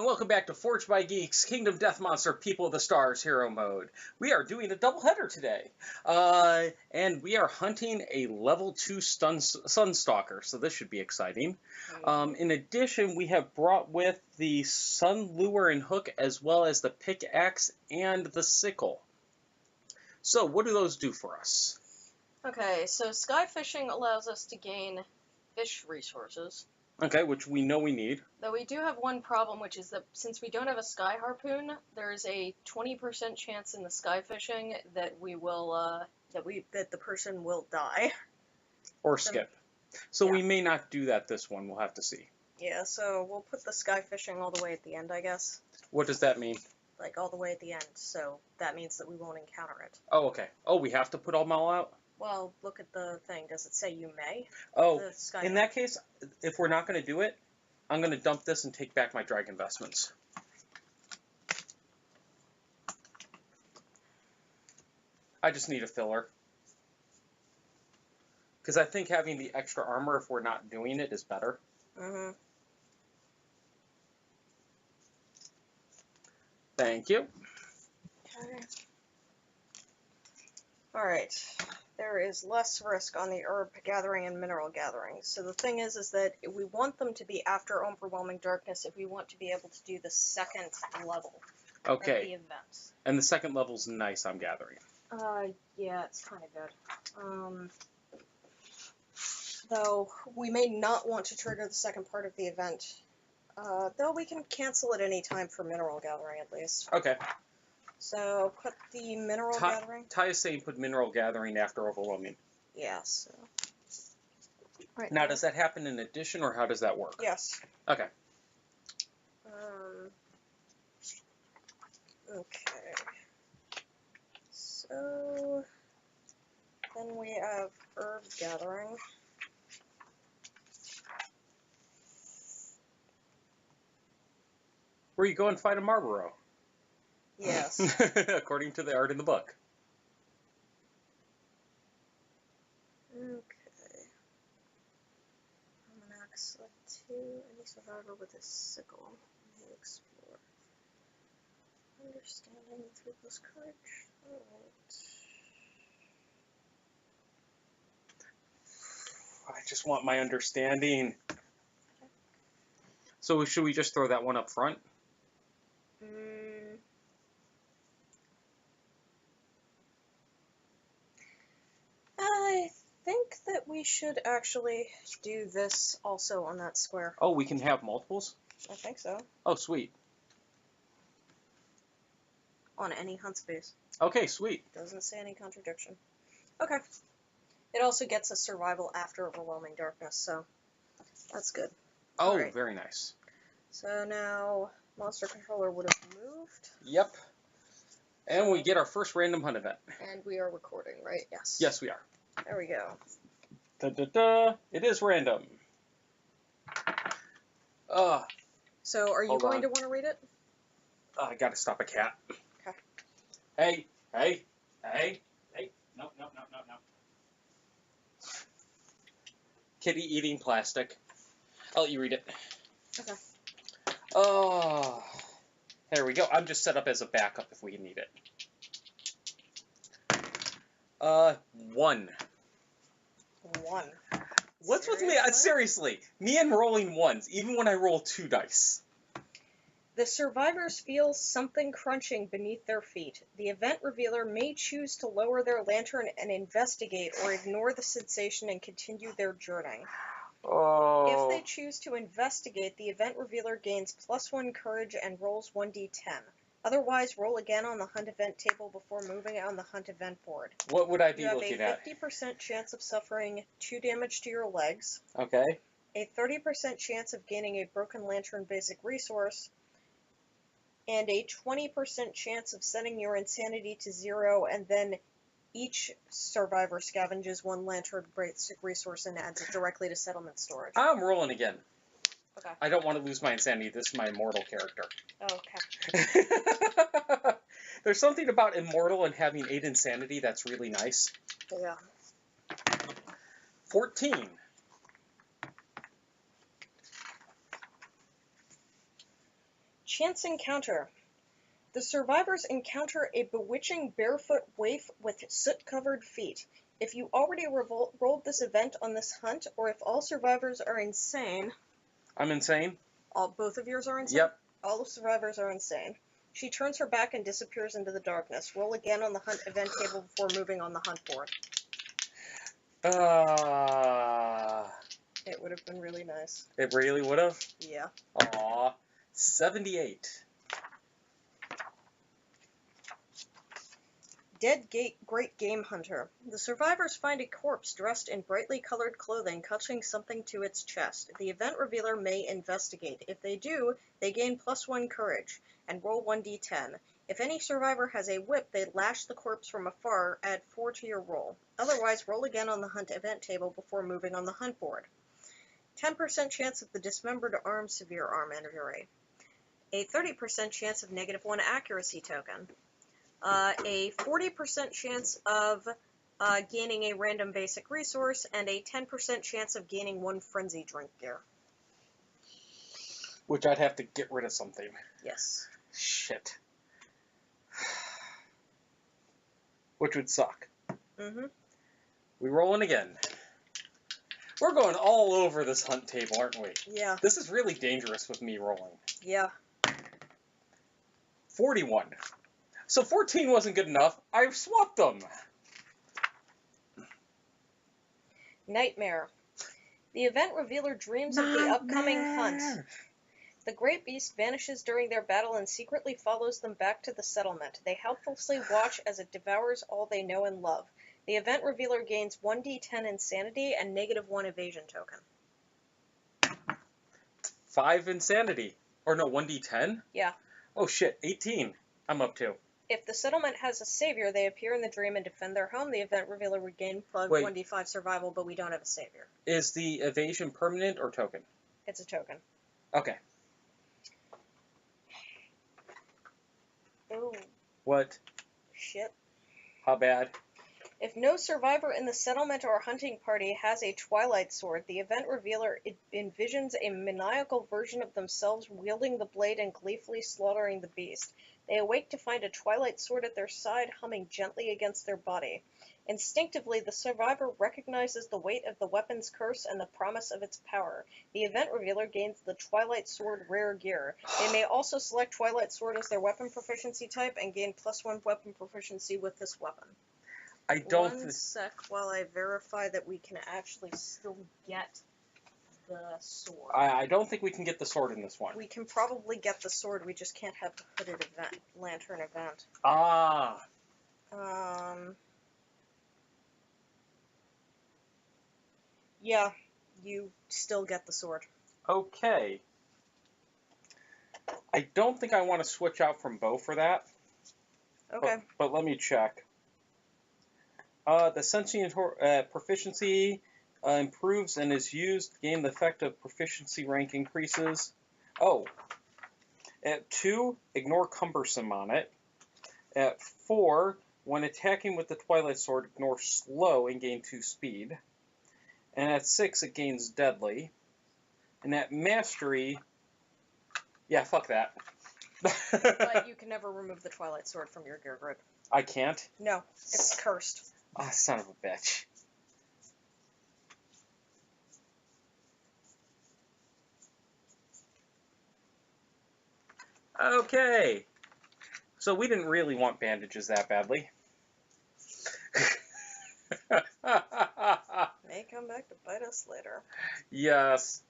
and welcome back to Forged by Geeks, Kingdom Death Monster, People of the Stars Hero Mode. We are doing a doubleheader today, and we are hunting a level 2 Sunstalker, so this should be exciting. In addition, we have brought with the Sun Lure and Hook, as well as the Pickaxe and the Sickle. So, what do those do for us? Okay, so sky fishing allows us to gain fish resources. Okay, which we know we need. Though we do have one problem, which is that since we don't have a sky harpoon, there is a 20% chance in the sky fishing that we will that the person will die. Or skip. So we may not do that this one. We'll have to see. Yeah, so we'll put the sky fishing all the way at the end, I guess. What does that mean? Like all the way at the end, so that means that we won't encounter it. Oh, okay. Oh, we have to put them all out? Well, look at the thing. Does it say you may? Oh, in that case, if we're not going to do it, I'm going to dump this and take back my drag investments. I just need a filler. Because I think having the extra armor, if we're not doing it, is better. Mm-hmm. Thank you. Okay. Alright. There is less risk on the herb gathering and mineral gathering. So the thing is that we want them to be after Overwhelming Darkness if we want to be able to do the second level of the events. And the second level's nice, I'm gathering. Yeah, it's kind of good. Though we may not want to trigger the second part of the event. Though we can cancel at any time for mineral gathering at least. Okay. So, put the mineral gathering. Ty is saying put mineral gathering after overwhelming. Yeah, so. Right now, does that happen in addition, or how does that work? Yes. Okay. Okay. So, then we have herb gathering. Where you go and fight a Marlboro. Yes. According to the art in the book. Okay. Almanac, select 2. Any survivor with a sickle. May explore. Understanding 3 plus courage. Alright. I just want my understanding. So should we just throw that one up front? I think that we should actually do this also on that square. Oh, we can have multiples? I think so. Oh, sweet. On any hunt space. Okay, sweet. Doesn't say any contradiction. Okay. It also gets a survival after Overwhelming Darkness, so that's good. Oh, right. Very nice. So now, Monster Controller would have moved. Yep. And we get our first random hunt event. And we are recording, right? Yes. Yes, we are. There we go. Da-da-da. It is random. So, are you going to want to read it? I gotta stop a cat. Okay. Hey, hey, hey, hey. No. Kitty eating plastic. I'll let you read it. Okay. Oh. There we go. I'm just set up as a backup if we need it. 1. 1. What's with me? Seriously, me and rolling ones, even when I roll 2 dice. The survivors feel something crunching beneath their feet. The event revealer may choose to lower their lantern and investigate, or ignore the sensation and continue their journey. Oh. If they choose to investigate, the event revealer gains +1 courage and rolls 1d10. Otherwise, roll again on the hunt event table before moving on the hunt event board. What would I be looking at? You have a 50% chance of suffering 2 damage to your legs. Okay. A 30% chance of gaining a broken lantern basic resource. And a 20% chance of setting your insanity to 0, and then each survivor scavenges 1 lantern basic resource and adds it directly to settlement storage. I'm rolling again. Okay. I don't want to lose my insanity. This is my immortal character. Oh, okay. There's something about immortal and having 8 insanity that's really nice. Yeah. 14. Chance encounter. The survivors encounter a bewitching barefoot waif with soot-covered feet. If you already rolled this event on this hunt, or if all survivors are insane... I'm insane? Both of yours are insane? Yep. All the survivors are insane. She turns her back and disappears into the darkness. Roll again on the hunt event table before moving on the hunt board. It would have been really nice. It really would have? Yeah. Aw. 78. Dead Great Game Hunter. The survivors find a corpse dressed in brightly colored clothing clutching something to its chest. The event revealer may investigate. If they do, they gain +1 courage and roll 1d10. If any survivor has a whip, they lash the corpse from afar, add 4 to your roll. Otherwise, roll again on the hunt event table before moving on the hunt board. 10% chance of the dismembered arm severe arm injury. A 30% chance of -1 accuracy token. A 40% chance of gaining a random basic resource, and a 10% chance of gaining 1 frenzy drink gear. Which I'd have to get rid of something. Yes. Shit. Which would suck. Mm-hmm. We rolling again. We're going all over this hunt table, aren't we? Yeah. This is really dangerous with me rolling. Yeah. 41. So 14 wasn't good enough. I swapped them. Nightmare. The event revealer dreams of the upcoming hunt. The great beast vanishes during their battle and secretly follows them back to the settlement. They helplessly watch as it devours all they know and love. The event revealer gains 1d10 insanity and -1 evasion token. 5 insanity. Or no, 1d10? Yeah. Oh shit, 18. I'm up to. If the settlement has a savior, they appear in the dream and defend their home. The event revealer would gain Wait. 1d5 survival, but we don't have a savior. Is the evasion permanent or token? It's a token. Okay. Oh. What? Shit. How bad? If no survivor in the settlement or hunting party has a twilight sword, the event revealer envisions a maniacal version of themselves wielding the blade and gleefully slaughtering the beast. They awake to find a twilight sword at their side, humming gently against their body. Instinctively, the survivor recognizes the weight of the weapon's curse and the promise of its power. The event revealer gains the Twilight Sword rare gear. They may also select Twilight Sword as their weapon proficiency type and gain +1 weapon proficiency with this weapon. I don't... One sec while I verify that we can actually still get the sword. I don't think we can get the sword in this one. We can probably get the sword, we just can't have the hooded event, lantern event. Ah. Yeah, you still get the sword. Okay. I don't think I want to switch out from bow for that. Okay. But let me check. The sentient proficiency improves and is used to gain the effect of proficiency rank increases. Oh. At 2, ignore cumbersome on it. At 4, when attacking with the Twilight Sword, ignore slow and gain 2 speed. And at 6, it gains deadly. And at mastery, yeah, fuck that. But you can never remove the Twilight Sword from your gear grid. I can't? No, it's cursed. Ah, oh, son of a bitch. Okay. So we didn't really want bandages that badly. May come back to bite us later. Yes.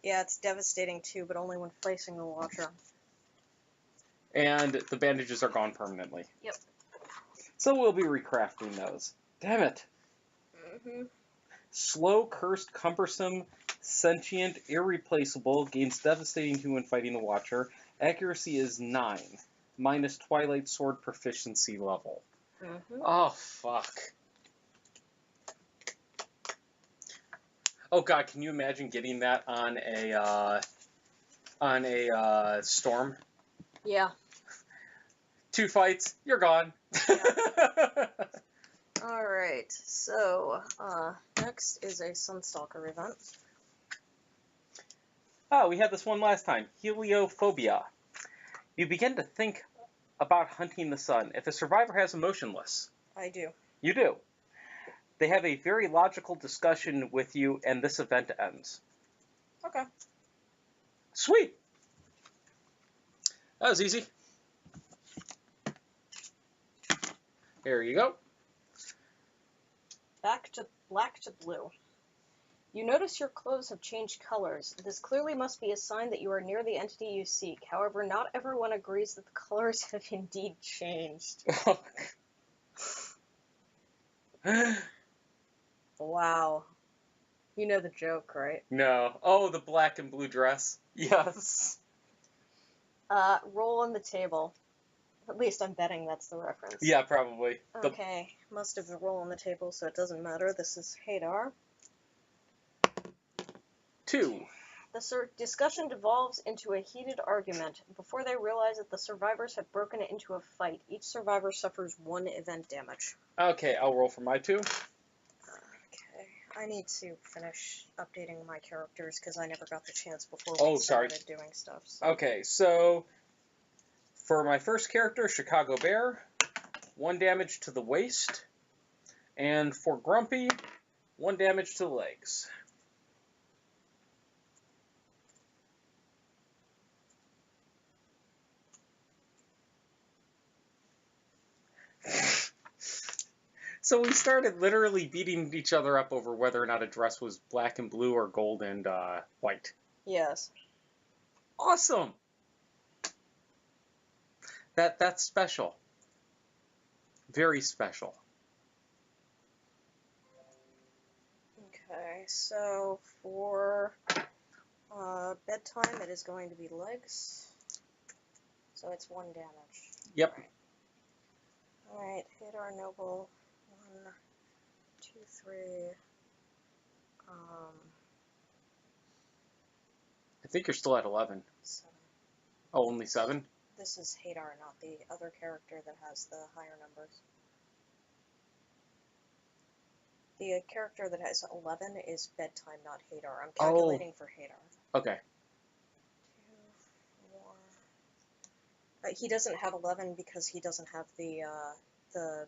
Yeah, it's devastating too, but only when facing the Watcher. And the bandages are gone permanently. Yep. So we'll be recrafting those. Damn it. Mm-hmm. Slow, cursed, cumbersome, sentient, irreplaceable, gains devastating 2 when fighting the Watcher. Accuracy is 9, minus Twilight Sword proficiency level. Mm-hmm. Oh, fuck. Oh god, can you imagine getting that on a storm? Yeah. 2 fights, you're gone. Yeah. Alright, so, next is a Sunstalker event. Oh, we had this one last time. Heliophobia. You begin to think about hunting the sun. If a survivor has emotionless, I do. you do. They have a very logical discussion with you, and this event ends. Okay. Sweet. That was easy. Here you go. Back to black to blue. You notice your clothes have changed colors. This clearly must be a sign that you are near the entity you seek. However, not everyone agrees that the colors have indeed changed. Wow. You know the joke, right? No. Oh, the black and blue dress. Yes. Roll on the table. At least I'm betting that's the reference. Yeah, probably. Okay, must have the roll on the table, so it doesn't matter. This is Hadar. 2. The discussion devolves into a heated argument. Before they realize that the survivors have broken into a fight, each survivor suffers 1 event damage. Okay, I'll roll for my 2. Okay, I need to finish updating my characters because I never got the chance before we started doing stuff. So. Okay, so for my first character, Chicago Bear, 1 damage to the waist, and for Grumpy, 1 damage to the legs. So we started literally beating each other up over whether or not a dress was black and blue or gold and white. Yes. Awesome. That's special. Very special. Okay, so for bedtime, it is going to be legs. So it's 1 damage. Yep. Alright, Hadar Noble. 1, 2, 3. I think you're still at 11. 7. Oh, only 7? This is Hadar, not the other character that has the higher numbers. The character that has 11 is bedtime, not Hadar. I'm calculating for Hadar. Okay. 2, 4. He doesn't have 11 because he doesn't have the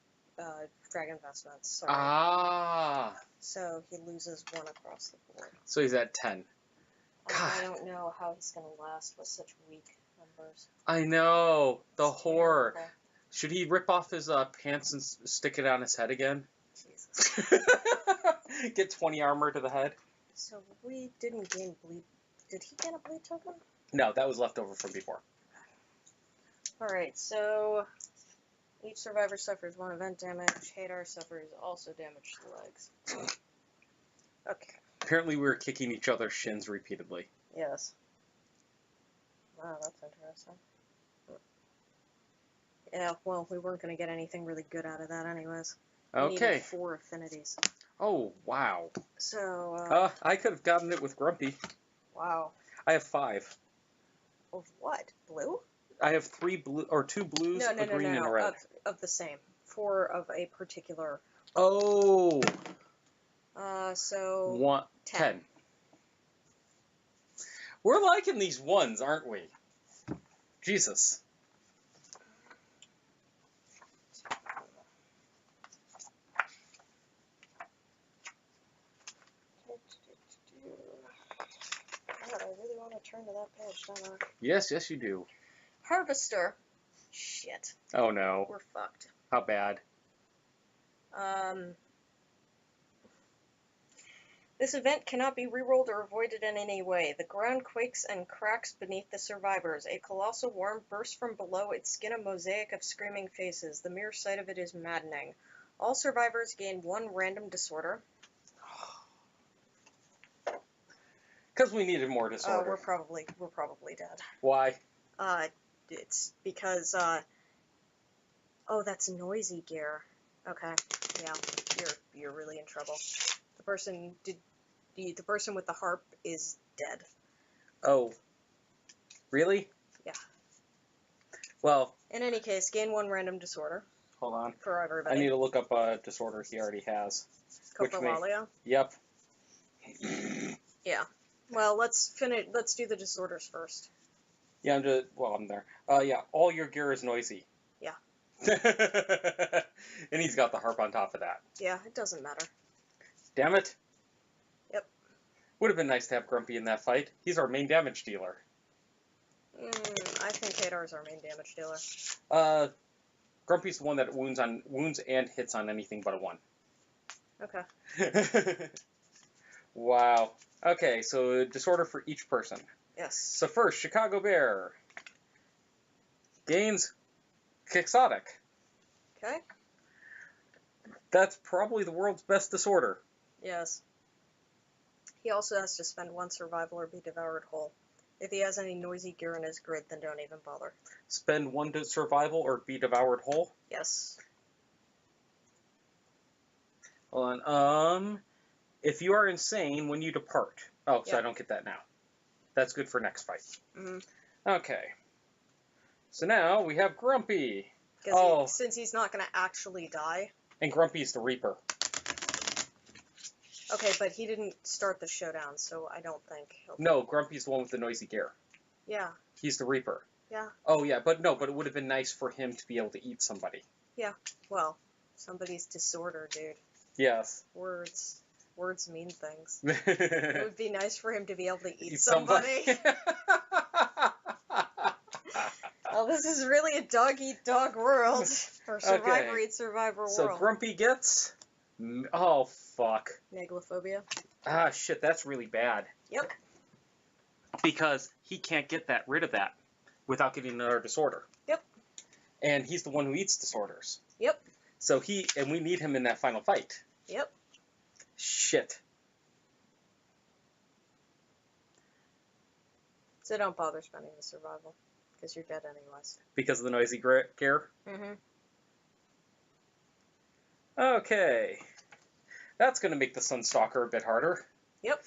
dragon vestments. Sorry. Ah. So he loses 1 across the board. So he's at 10. God. I don't know how he's going to last with such weak numbers. I know. The It's horror. terrible. Should he rip off his pants and stick it on his head again? Jesus. Get 20 armor to the head? So we didn't gain bleed. Did he get a bleed token? No, that was left over from before. Alright, so each survivor suffers 1 event damage. Hadar suffers also damage to the legs. Okay. Apparently we were kicking each other's shins repeatedly. Yes. Wow, that's interesting. Yeah, well, we weren't going to get anything really good out of that anyways. We Okay. needed 4 affinities. Oh, wow. So, I could have gotten it with Grumpy. wow. I have 5. Of what? Blue? I have 3 blue, or 2 blues, a green, and a red. Of the same. 4 of a particular. Oh. So 10. We're liking these ones, aren't we? Jesus. God, I really want to turn to that page, don't I? Yes, yes you do. Harvester. Shit. Oh no. We're fucked. How bad? This event cannot be rerolled or avoided in any way. The ground quakes and cracks beneath the survivors. A colossal worm bursts from below, its skin a mosaic of screaming faces. The mere sight of it is maddening. All survivors gain 1 random disorder. Because we needed more disorder. We're probably dead. Why? It's because, oh, that's noisy gear. Okay, yeah, you're really in trouble. The person with the harp is dead. Oh. Really? Yeah. Well. In any case, gain 1 random disorder. Hold on. For everybody. I need to look up a disorder he already has. Coprolalia? Yep. Yeah. Well, let's do the disorders first. Yeah, I'm there. Yeah, all your gear is noisy. Yeah. And he's got the harp on top of that. Yeah, it doesn't matter. Damn it. Yep. Would have been nice to have Grumpy in that fight. He's our main damage dealer. I think Hadar's our main damage dealer. Grumpy's the one that wounds and hits on anything but a 1. Okay. Wow. Okay, so disorder for each person. Yes. So first, Chicago Bear gains Quixotic. Okay. That's probably the world's best disorder. Yes. He also has to spend 1 survival or be devoured whole. If he has any noisy gear in his grid, then don't even bother. Spend 1 to survival or be devoured whole? Yes. Hold on. If you are insane when you depart. Oh, so Yep. I don't get that now. That's good for next fight. Mm-hmm. Okay. So now we have Grumpy. Because since he's not going to actually die. And Grumpy's the Reaper. Okay, but he didn't start the showdown, so I don't think he'll... No, Grumpy's the one with the noisy gear. Yeah. He's the Reaper. Yeah. Oh, yeah, but it would have been nice for him to be able to eat somebody. Yeah. Well, somebody's disorder, dude. Yes. Words mean things. It It would be nice for him to be able to eat somebody. Oh, this is really a dog-eat-dog world. Or survivor-eat-survivor world. So Grumpy gets... Oh, fuck. Megalophobia. Ah, shit, that's really bad. Yep. Because he can't get rid of that without getting another disorder. Yep. And he's the one who eats disorders. Yep. So and we need him in that final fight. Yep. Shit. So don't bother spending the survival, because you're dead anyways. Because of the noisy gear? Mm-hmm. Okay. That's going to make the Sunstalker a bit harder. Yep.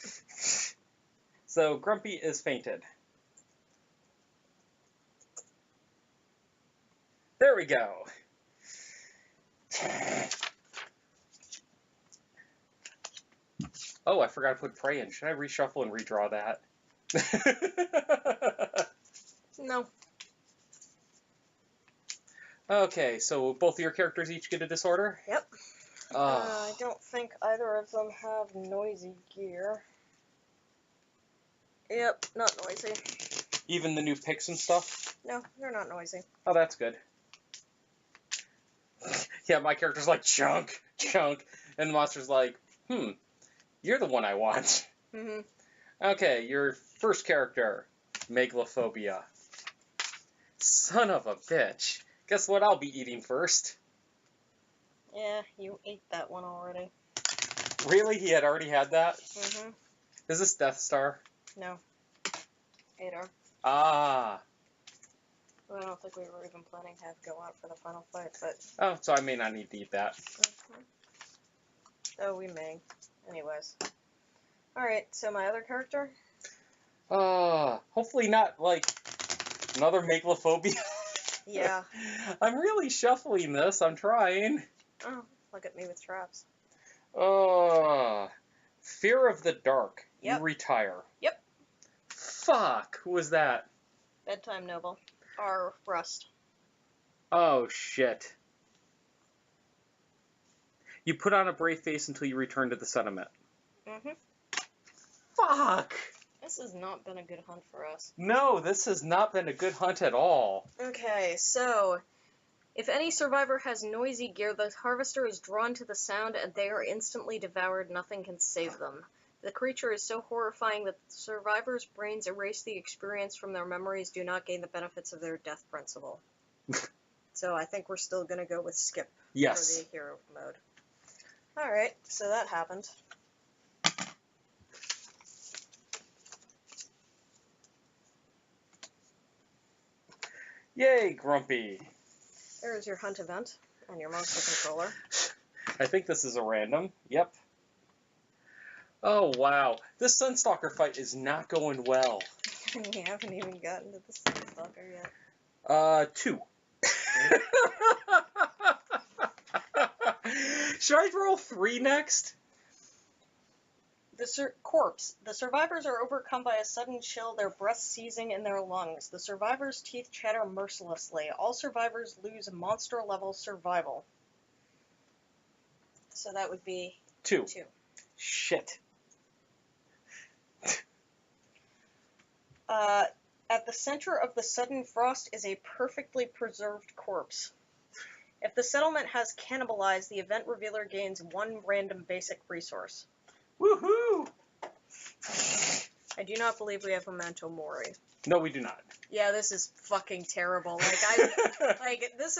So Grumpy is fainted. There we go. Oh, I forgot to put Prey in. Should I reshuffle and redraw that? No. Okay, so both of your characters each get a disorder? Yep. I don't think either of them have noisy gear. Yep, not noisy. Even the new picks and stuff? No, they're not noisy. Oh, that's good. Yeah, my character's like, chunk. And the monster's like, you're the one I want. Mm-hmm. Okay, your first character, Megalophobia. Son of a bitch. Guess what I'll be eating first? Yeah, you ate that one already. Really? He had already had that? Mm-hmm. Is this Death Star? No. Hadar. Ah. Well, I don't think we were even planning to have go out for the final fight, but... Oh, so I may not need to eat that. Mm-hmm. Oh, we may. Anyways. Alright, so my other character? Hopefully not, like, another Megalophobia. Yeah. I'm really shuffling this. I'm trying. Oh, look at me with traps. Fear of the dark. Yep. You retire. Yep. Fuck. Who was that? Bedtime Noble. Or Rust. Oh, shit. You put on a brave face until you return to the settlement. Mm-hmm. Fuck. This has not been a good hunt for us. No, this has not been a good hunt at all. Okay, so... If any survivor has noisy gear, the harvester is drawn to the sound and they are instantly devoured. Nothing can save them. The creature is so horrifying that the survivors' brains erase the experience from their memories, do not gain the benefits of their death principle. So I think we're still going to go with skip Yes. for the hero mode. Alright, so that happened. Yay, Grumpy. There's your hunt event and your monster controller. I think this is a random. Yep. Oh, wow. This Sunstalker fight is not going well. We haven't even gotten to the Sunstalker yet. 2. Should I roll 3 next? Corpse. The survivors are overcome by a sudden chill, their breath seizing in their lungs. The survivors' teeth chatter mercilessly. All survivors lose monster-level survival. So that would be 2. 2. Shit. At the center of the sudden frost is a perfectly preserved corpse. If the settlement has cannibalized, the event revealer gains 1 random basic resource. Woohoo! I do not believe we have Memento Mori. No, we do not. Yeah, this is fucking terrible. This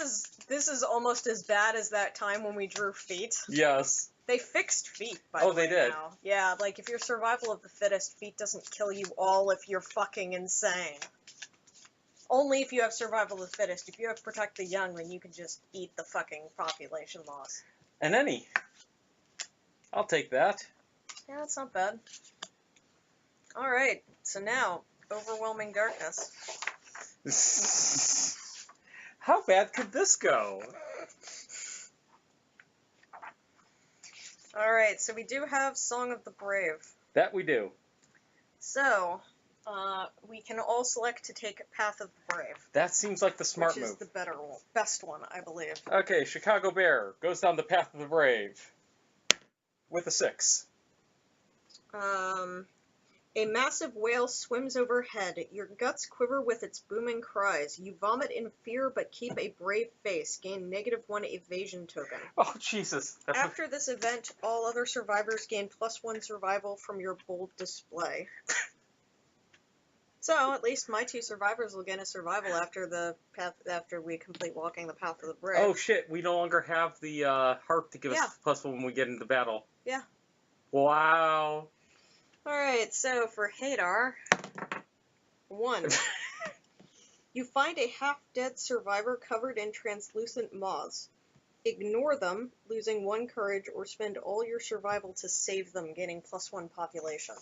is almost as bad as that time when we drew feet. Yes. They fixed feet, by the way. Oh, they did? Now. Yeah, like, if you're survival of the fittest, feet doesn't kill you all if you're fucking insane. Only if you have survival of the fittest. If you have protect the young, then you can just eat the fucking population loss. And any. I'll take that. Yeah, that's not bad. Alright, so now, overwhelming darkness. How bad could this go? Alright, so we do have Song of the Brave. That we do. So, we can all select to take Path of the Brave. That seems like the smart which is move. the best one, I believe. Okay, Chicago Bear goes down the Path of the Brave. With a 6. A massive whale swims overhead. Your guts quiver with its booming cries. You vomit in fear but keep a brave face. Gain -1 evasion token. Oh, Jesus. After this event, all other survivors gain +1 survival from your bold display. So, at least my 2 survivors will gain a survival after we complete walking the Path of the Brave. Oh, shit. We no longer have the harp to give us +1 when we get into battle. Yeah. Wow. Alright, so for Hadar, 1. You find a half-dead survivor covered in translucent moths. Ignore them, losing 1 courage, or spend all your survival to save them, gaining +1 population.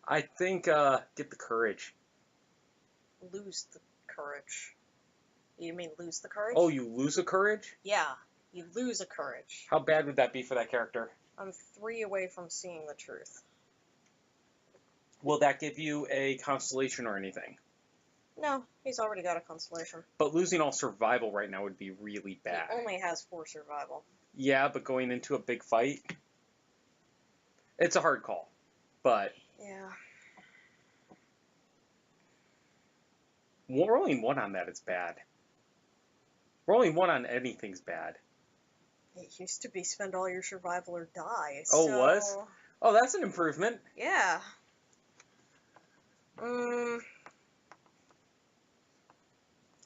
I think, get the courage. Lose the courage. You mean lose the courage? Oh, you lose a courage? Yeah, you lose a courage. How bad would that be for that character? I'm 3 away from seeing the truth. Will that give you a constellation or anything? No, he's already got a constellation. But losing all survival right now would be really bad. He only has 4 survival. Yeah, but going into a big fight, it's a hard call. But yeah, rolling 1 on that is bad. Rolling 1 on anything's bad. it used to be spend all your survival or die. Oh, so... was? Oh, that's an improvement. Yeah.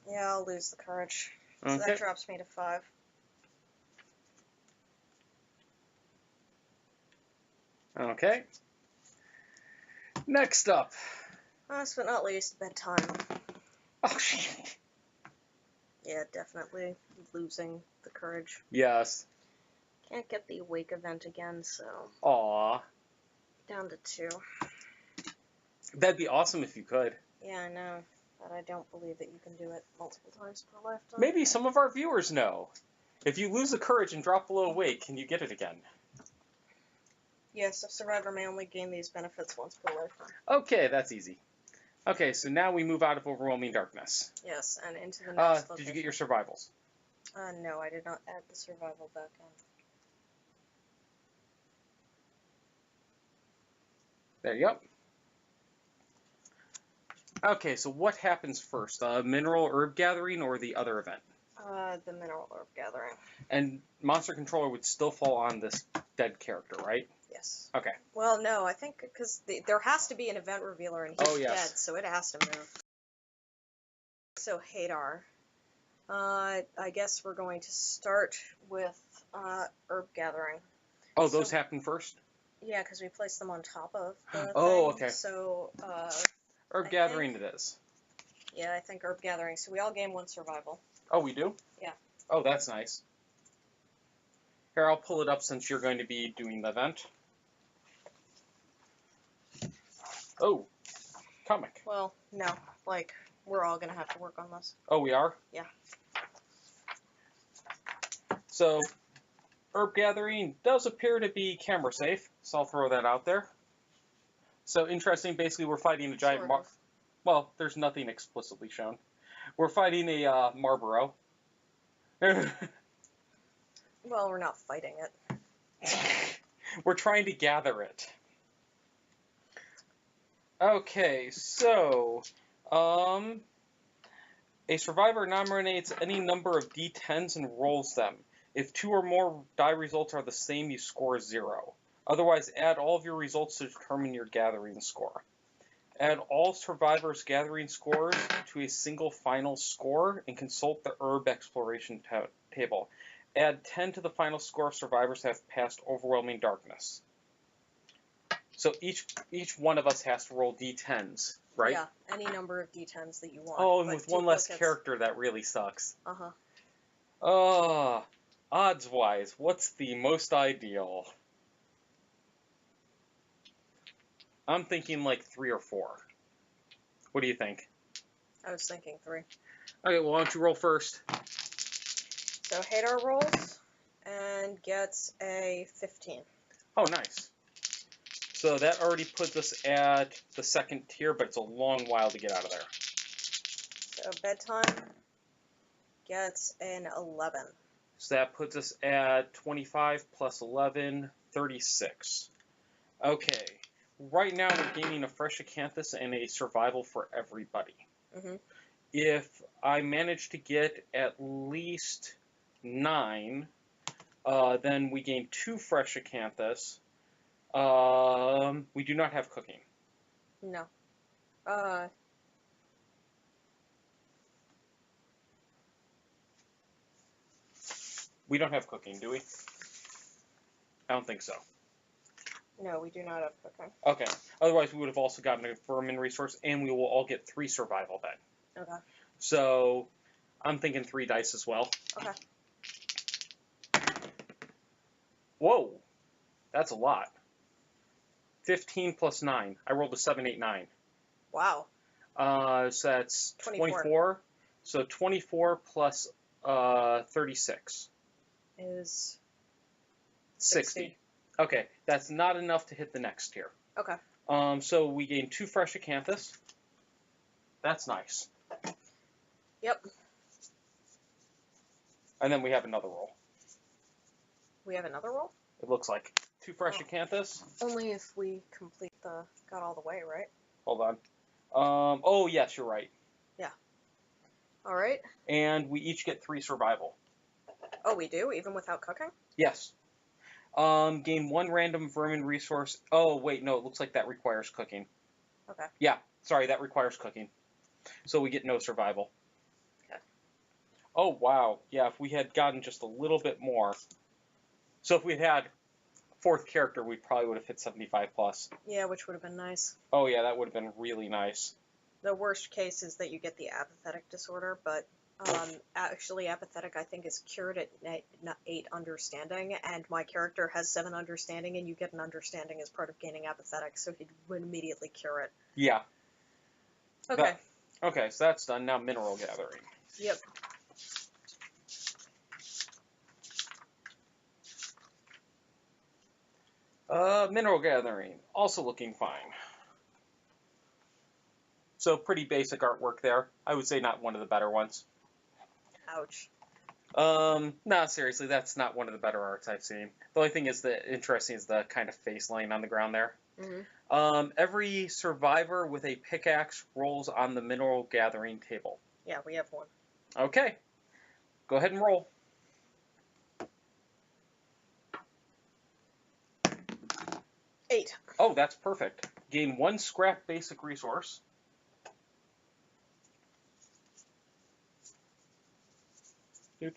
Yeah, I'll lose the courage. So that drops me to 5. Okay. Next up. Last but not least, bedtime. Oh, shit. Yeah, definitely losing the courage. Yes. Can't get the awake event again, so... Aw. Down to 2. That'd be awesome if you could. Yeah, I know. But I don't believe that you can do it multiple times per lifetime. Maybe some of our viewers know. If you lose the courage and drop below awake, can you get it again? Yes, a survivor may only gain these benefits once per lifetime. Okay, that's easy. Okay, so now we move out of overwhelming darkness. Yes, and into the next location. Did you get your survivals? No, I did not add the survival back in. There you go. Okay, so what happens first? Mineral herb gathering or the other event? The mineral herb gathering. And monster controller would still fall on this dead character, right? Yes. Okay. Well, no, I think because there has to be an event revealer and he's dead, so it has to move. So Hadar. I guess we're going to start with herb gathering. Oh, those happen first? Yeah, because we place them on top of the thing. Okay. So, herb gathering it is. Yeah, I think herb gathering. So we all gain 1 survival. Oh, we do? Yeah. Oh, that's nice. Here, I'll pull it up since you're going to be doing the event. Oh, comic. Well, no. Like, we're all going to have to work on this. Oh, we are? Yeah. So, Herb gathering does appear to be camera safe, so I'll throw that out there. So interesting, basically we're fighting a giant well, there's nothing explicitly shown. We're fighting a Marlboro. Well, we're not fighting it. We're trying to gather it. Okay, so a survivor nominates any number of d10s and rolls them. If 2 or more die results are the same, you score 0. Otherwise, add all of your results to determine your gathering score. Add all survivors' gathering scores to a single final score and consult the herb exploration table. Add 10 to the final score if survivors have passed overwhelming darkness. So each one of us has to roll d10s, right? Yeah, any number of d10s that you want. Oh, and with one less character, that really sucks. Uh-huh. Odds-wise, what's the most ideal? I'm thinking like 3 or 4. What do you think? I was thinking 3. Okay, well, why don't you roll first? So Hadar rolls and gets a 15. Oh, nice. So that already puts us at the 2nd tier, but it's a long while to get out of there. So Bedtime gets an 11. So that puts us at 25 plus 11, 36. Okay. Right now we're gaining a fresh acanthus and a survival for everybody. Mm-hmm. If I manage to get at least 9, then we gain 2 fresh acanthus. We do not have cooking. No. We don't have cooking, do we? I don't think so. No, we do not have cooking. Okay. Otherwise, we would have also gotten a vermin resource, and we will all get 3 survival then. Okay. So, I'm thinking 3 dice as well. Okay. Whoa! That's a lot. 15 plus 9. I rolled a 7, 8, 9. Wow. So that's 24. So 24 plus 36. Is 60. Okay, that's not enough to hit the next tier. Okay. So we gain 2 fresh acanthus. That's nice. Yep. And then we have another roll. We have another roll? It looks like 2 fresh acanthus. Only if we complete got all the way, right? Hold on. Oh, yes, you're right. Yeah. All right. And we each get 3 survival. Oh, we do? Even without cooking? Yes. Gain 1 random vermin resource. Oh, wait, no, it looks like that requires cooking. Okay. Yeah, sorry, that requires cooking. So we get no survival. Okay. Oh, wow. Yeah, if we had gotten just a little bit more. So if we had 4th character, we probably would have hit 75 plus. Yeah, which would have been nice. Oh, yeah, that would have been really nice. The worst case is that you get the apathetic disorder, but actually apathetic I think is cured at 8 understanding, and my character has 7 understanding, and you get an understanding as part of gaining apathetic, so he would immediately cure it. Yeah. Okay. Okay, so that's done. Now mineral gathering. Yep. Mineral gathering, also looking fine. So pretty basic artwork there. I would say not one of the better ones. Ouch. No, seriously, that's not one of the better arts I've seen. The only thing is that interesting is the kind of face laying on the ground there. Mm-hmm. Every survivor with a pickaxe rolls on the mineral gathering table. Yeah, we have 1. Okay. Go ahead and roll. Eight. Oh, that's perfect. Gain 1 scrap basic resource. I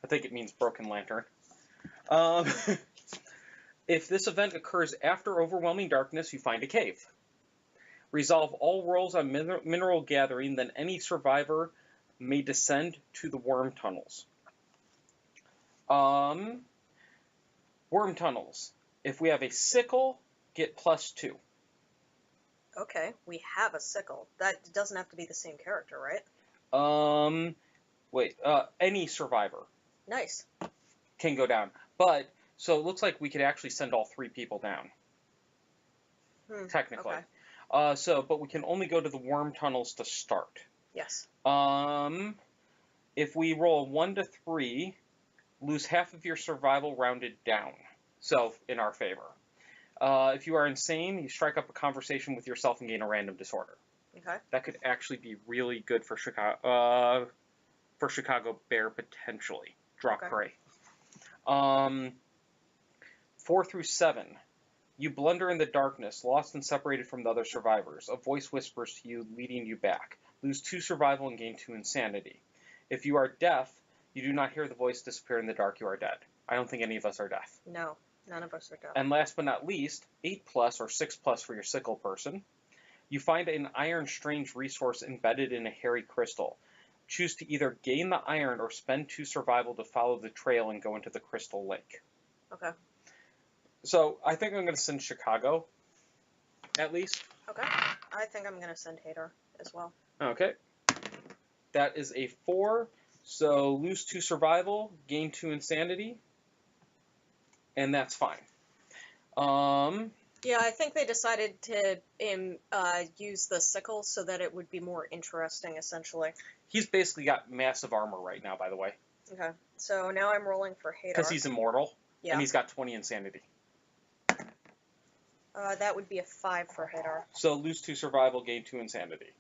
think it means broken lantern. If this event occurs after overwhelming darkness, you find a cave. Resolve all rolls on mineral gathering, then any survivor may descend to the worm tunnels. Worm tunnels. If we have a sickle, get +2. Okay, we have a sickle. That doesn't have to be the same character, right? Wait, any survivor Nice. can go down. But, so it looks like we could actually send all 3 people down, technically. Okay. But we can only go to the worm tunnels to start. Yes. If we roll a 1 to 3, lose half of your survival rounded down. So, in our favor. If you are insane, you strike up a conversation with yourself and gain a random disorder. Okay. That could actually be really good for Chicago Bear, potentially. Drop prey. 4 through 7. You blunder in the darkness, lost and separated from the other survivors. A voice whispers to you, leading you back. Lose 2 survival and gain 2 insanity. If you are deaf, you do not hear the voice disappear in the dark, you are dead. I don't think any of us are deaf. No, none of us are deaf. And last but not least, 8+ or 6+ for your sickle person. You find an iron strange resource embedded in a hairy crystal. Choose to either gain the iron or spend 2 survival to follow the trail and go into the crystal lake. Okay. So I think I'm going to send Chicago, at least. Okay. I think I'm going to send Hadar as well. Okay. That is a 4. So lose 2 survival, gain 2 insanity, and that's fine. Yeah, I think they decided to use the sickle so that it would be more interesting, essentially. He's basically got massive armor right now, by the way. Okay, so now I'm rolling for Hadar. Because he's immortal, yeah. And he's got 20 insanity. That would be a 5 for Hadar. So lose 2 survival, gain 2 insanity.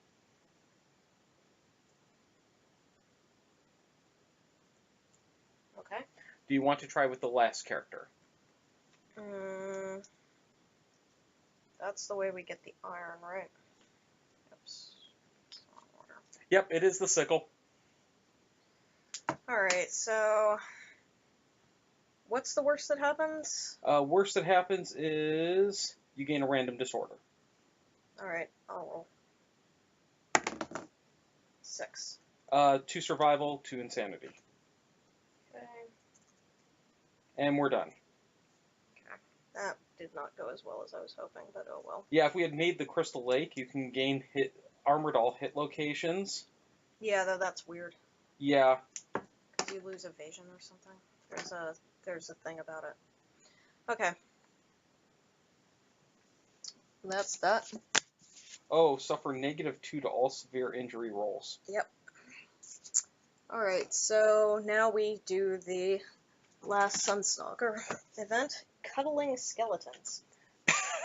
Okay. Do you want to try with the last character? That's the way we get the iron, right? Oops. Yep, it is the sickle. Alright, so what's the worst that happens? Worst that happens is you gain a random disorder. Alright, I'll roll. 6. 2 survival, 2 insanity. Okay. And we're done. Okay. That did not go as well as I was hoping, but oh well. Yeah, if we had made the Crystal Lake, you can gain armored all hit locations. Yeah, though that's weird. Yeah. Because you lose evasion or something. There's a thing about it. Okay. That's that. Oh, suffer -2 to all severe injury rolls. Yep. Alright, so now we do the last Sunstalker event, Cuddling Skeletons.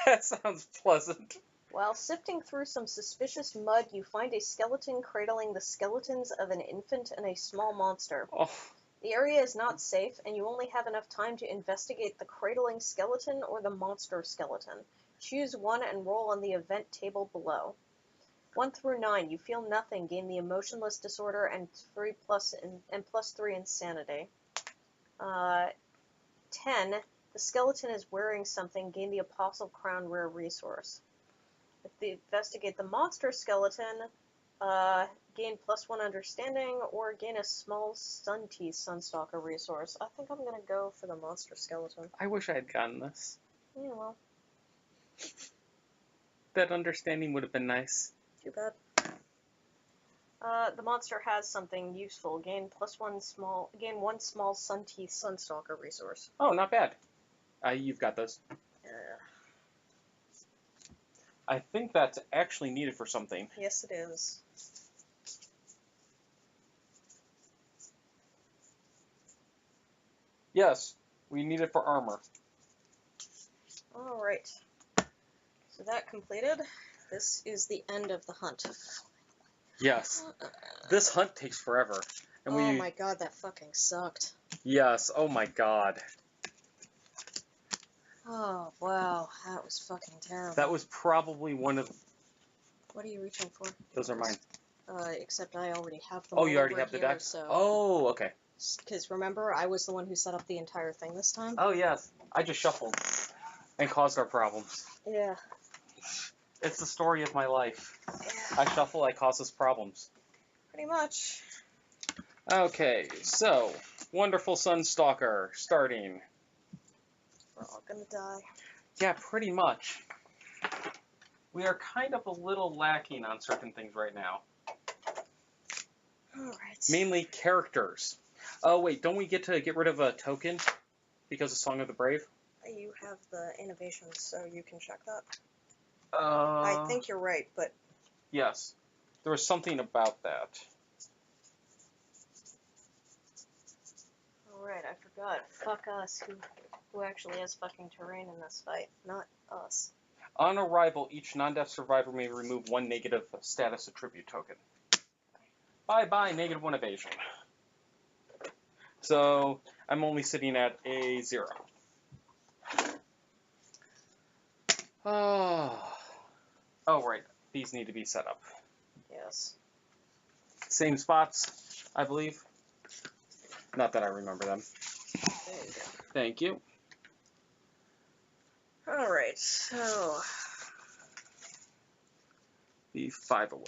That sounds pleasant. While sifting through some suspicious mud, you find a skeleton cradling the skeletons of an infant and a small monster. Oh. The area is not safe, and you only have enough time to investigate the cradling skeleton or the monster skeleton. Choose one and roll on the event table below. 1 through 9, you feel nothing, gain the emotionless disorder and +3 insanity. 10, the skeleton is wearing something, gain the apostle crown rare resource. If you investigate the monster skeleton, gain +1 understanding or gain a small sun teeth Sunstalker resource. I think I'm gonna go for the monster skeleton. I wish I had gotten this. Yeah, well. That understanding would have been nice. Too bad. The monster has something useful. Gain +1 small. Gain 1 small sun teeth Sunstalker resource. Oh, not bad. You've got those. I think that's actually needed for something. Yes, it is. Yes, we need it for armor. Alright. So that completed. This is the end of the hunt. Yes. This hunt takes forever. And oh my god, that fucking sucked. Yes, oh my god. Oh, wow, that was fucking terrible. That was probably one of... What are you reaching for? Those are mine. Except I already have them. Oh, you already have the deck? So... Oh, okay. Because remember, I was the one who set up the entire thing this time? Oh, yes. I just shuffled and caused our problems. Yeah. It's the story of my life. Yeah. I shuffle, I cause us problems. Pretty much. Okay, so, Wonderful Sunstalker, starting. We're all gonna die. Yeah, pretty much. We are kind of a little lacking on certain things right now. Alright. Mainly characters. Oh, wait, don't we get to get rid of a token because of Song of the Brave? You have the innovations, so you can check that. Uh, I think you're right, but... Yes. There was something about that. Alright, I forgot. Fuck us. Who actually has fucking terrain in this fight? Not us. On arrival, each non-death survivor may remove one negative status attribute token. Bye-bye, -1 evasion. So, I'm only sitting at a 0. Oh, right. These need to be set up. Yes. Same spots, I believe. Not that I remember them. There you go. Thank you. Alright, so... Be 5 away.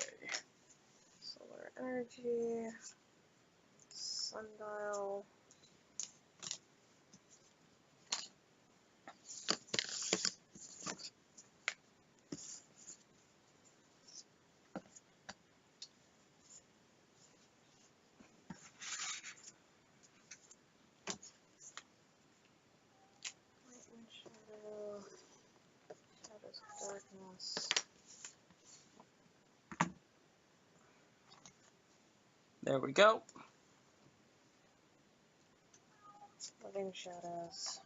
Solar energy... Sundial... Shadow... Shadows of Darkness... There we go. Living Shadows...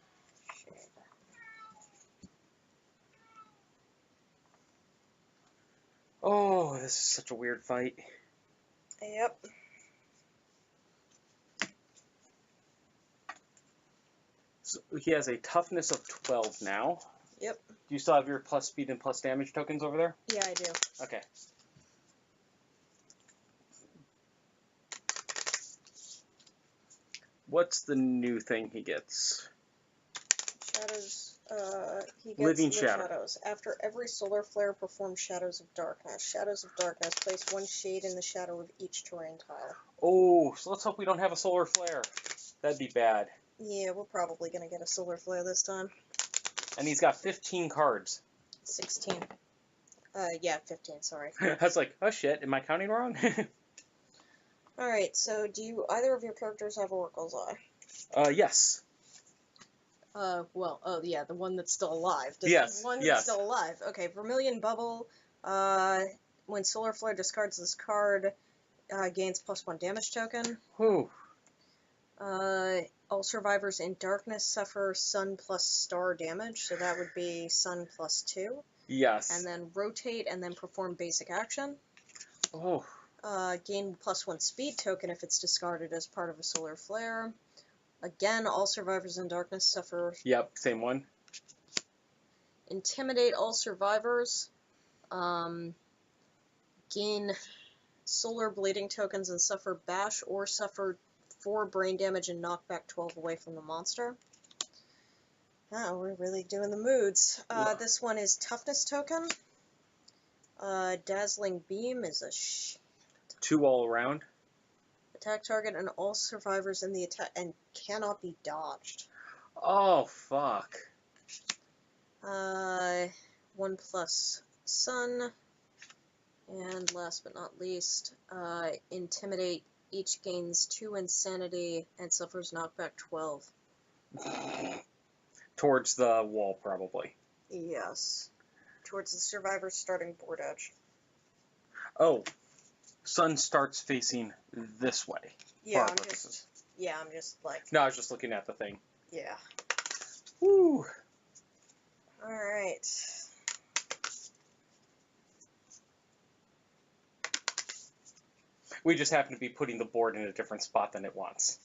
Shade... Oh, this is such a weird fight. Yep. So he has a toughness of 12 now. Yep. Do you still have your plus speed and plus damage tokens over there? Yeah, I do. Okay. What's the new thing he gets? Shadows, he gets Living the Shadow. After every solar flare, perform Shadows of Darkness. Shadows of Darkness, place one shade in the shadow of each terrain tile. Oh, so let's hope we don't have a solar flare. That'd be bad. Yeah, we're probably gonna get a solar flare this time. And he's got 15 cards. 16. Yeah, 15, sorry. I was like, oh shit, am I counting wrong? Alright, so do either of your characters have Oracle's Eye? Yes. Well, oh yeah, the one that's still alive. Does Yes, the one yes. that's still alive. Okay, Vermilion Bubble, when Solar Flare discards this card, gains +1 damage token. Whew. All survivors in darkness suffer sun plus star damage, so that would be sun +2. Yes. And then rotate and then perform basic action. Oh. Gain +1 speed token if it's discarded as part of a solar flare. Again, all survivors in darkness suffer. Yep, same one. Intimidate all survivors. Gain solar bleeding tokens and suffer bash or suffer 4 brain damage and knock back 12 away from the monster. Oh, we're really doing the moods. Yeah. This one is toughness token. Dazzling beam is a 2 all around. attack target and all survivors in the attack and cannot be dodged. Oh, fuck. 1 plus sun. And last but not least, intimidate. Each gains 2 insanity and suffers knockback 12. Towards the wall, probably. Yes. Towards the survivor's starting board edge. Oh. Sun starts facing this way. Yeah, for our I'm purposes. just like, No, I was just looking at the thing. yeah. Woo. Alright. We just happen to be putting the board in a different spot than it wants.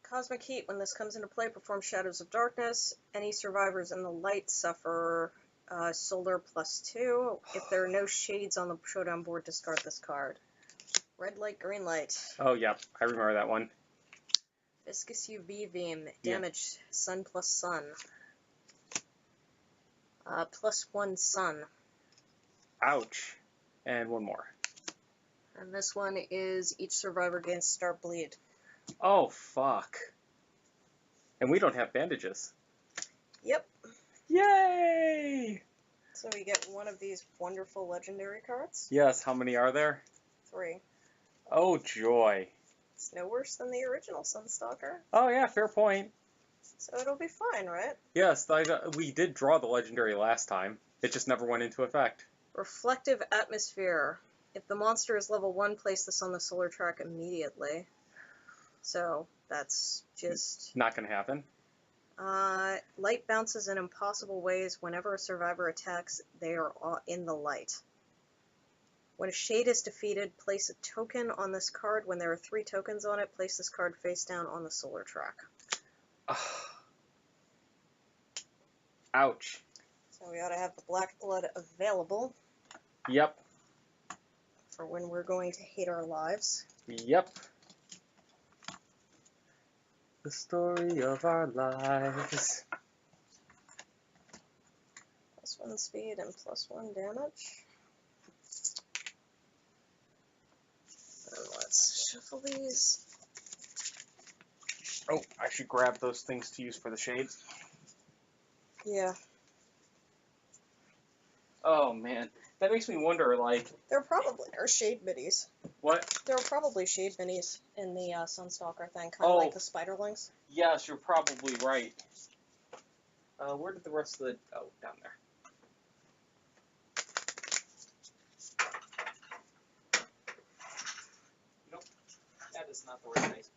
Cosmic Heat, when this comes into play, perform Shadows of Darkness. Any survivors in the light suffer solar +2. If there are no shades on the Showdown board, discard this card. Red light, green light. Oh, yeah, I remember that one. Viscous UV beam, Yeah. damage, sun plus sun. +1 sun. Ouch. And one more. And this one is each survivor gains star bleed. Oh, fuck. And we don't have bandages. Yep. Yay! So we get one of these wonderful legendary cards. Yes, how many are there? 3. Oh, joy. It's no worse than the original Sunstalker. Oh, yeah, fair point. So it'll be fine, right? Yes, we did draw the legendary last time. It just never went into effect. Reflective Atmosphere. If the monster is level 1, place this on the solar track immediately. So that's just... Not going to happen. Light bounces in impossible ways. Whenever a survivor attacks, they are in the light. When a shade is defeated, place a token on this card. When there are 3 tokens on it, place this card face down on the solar track. Ouch. So we ought to have the black blood available. Yep. For when we're going to hate our lives. Yep. The story of our lives. +1 speed and +1 damage. And let's shuffle these. Oh, I should grab those things to use for the shades. Yeah. Oh, man. That makes me wonder, like... There probably are shade minis. What? There are probably shade minis in the Sunstalker thing, kind of like the spiderlings. Yes, you're probably right. Where did the rest of the... Oh, down there. Nope. That is not the right dice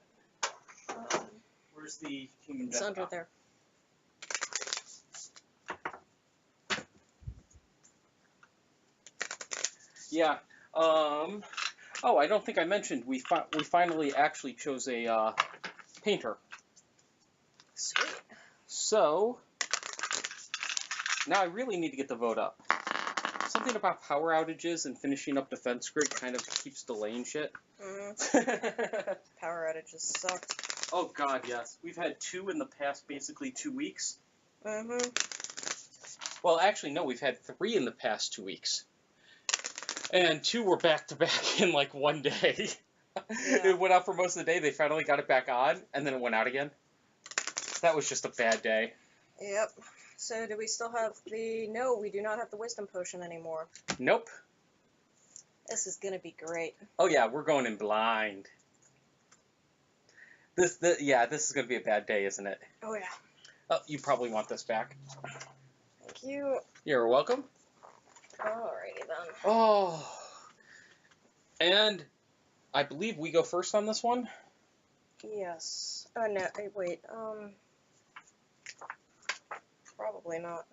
pen. Where's the Kingdom Death? It's under there. Yeah. Oh, I don't think I mentioned we finally actually chose a painter. Sweet. So now I really need to get the vote up. Something about power outages and finishing up defense grid kind of keeps delaying shit. Power outages suck. Oh god, yes. We've had 2 in the past basically 2 weeks. Well, actually, no, we've had 3 in the past 2 weeks. And 2 were back-to-back in, like, one day. Yeah. It went out for most of the day, they finally got it back on, and then it went out again. That was just a bad day. Yep. So do we still have the... No, we do not have the Wisdom Potion anymore. Nope. This is gonna be great. Oh yeah, we're going in blind. This is gonna be a bad day, isn't it? Oh yeah. Oh, you probably want this back. Thank you. You're welcome. Alrighty then. Oh. And I believe we go first on this one. Yes. Oh no, wait, probably not.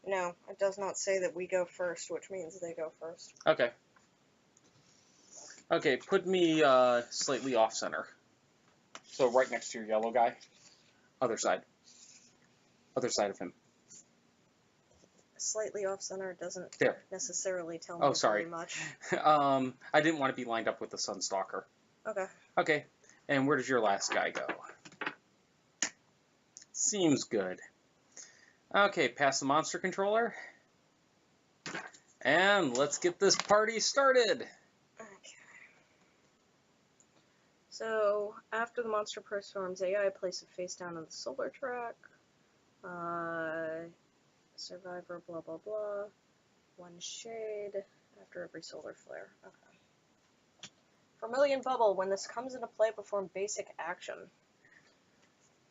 No, it does not say that we go first, which means they go first. Okay. Okay, put me slightly off center. So right next to your yellow guy. Other side. Other side of him. Slightly off center doesn't There. necessarily tell me very much. I didn't want to be lined up with the Sunstalker. Okay. Okay, and where does your last guy go? Seems good. Okay, pass the monster controller. And let's get this party started. Okay. So, after the monster transforms AI, place it face down on the solar track. Survivor, blah, blah, blah. 1 shade after every solar flare. Okay. Vermilion Bubble. When this comes into play, perform basic action.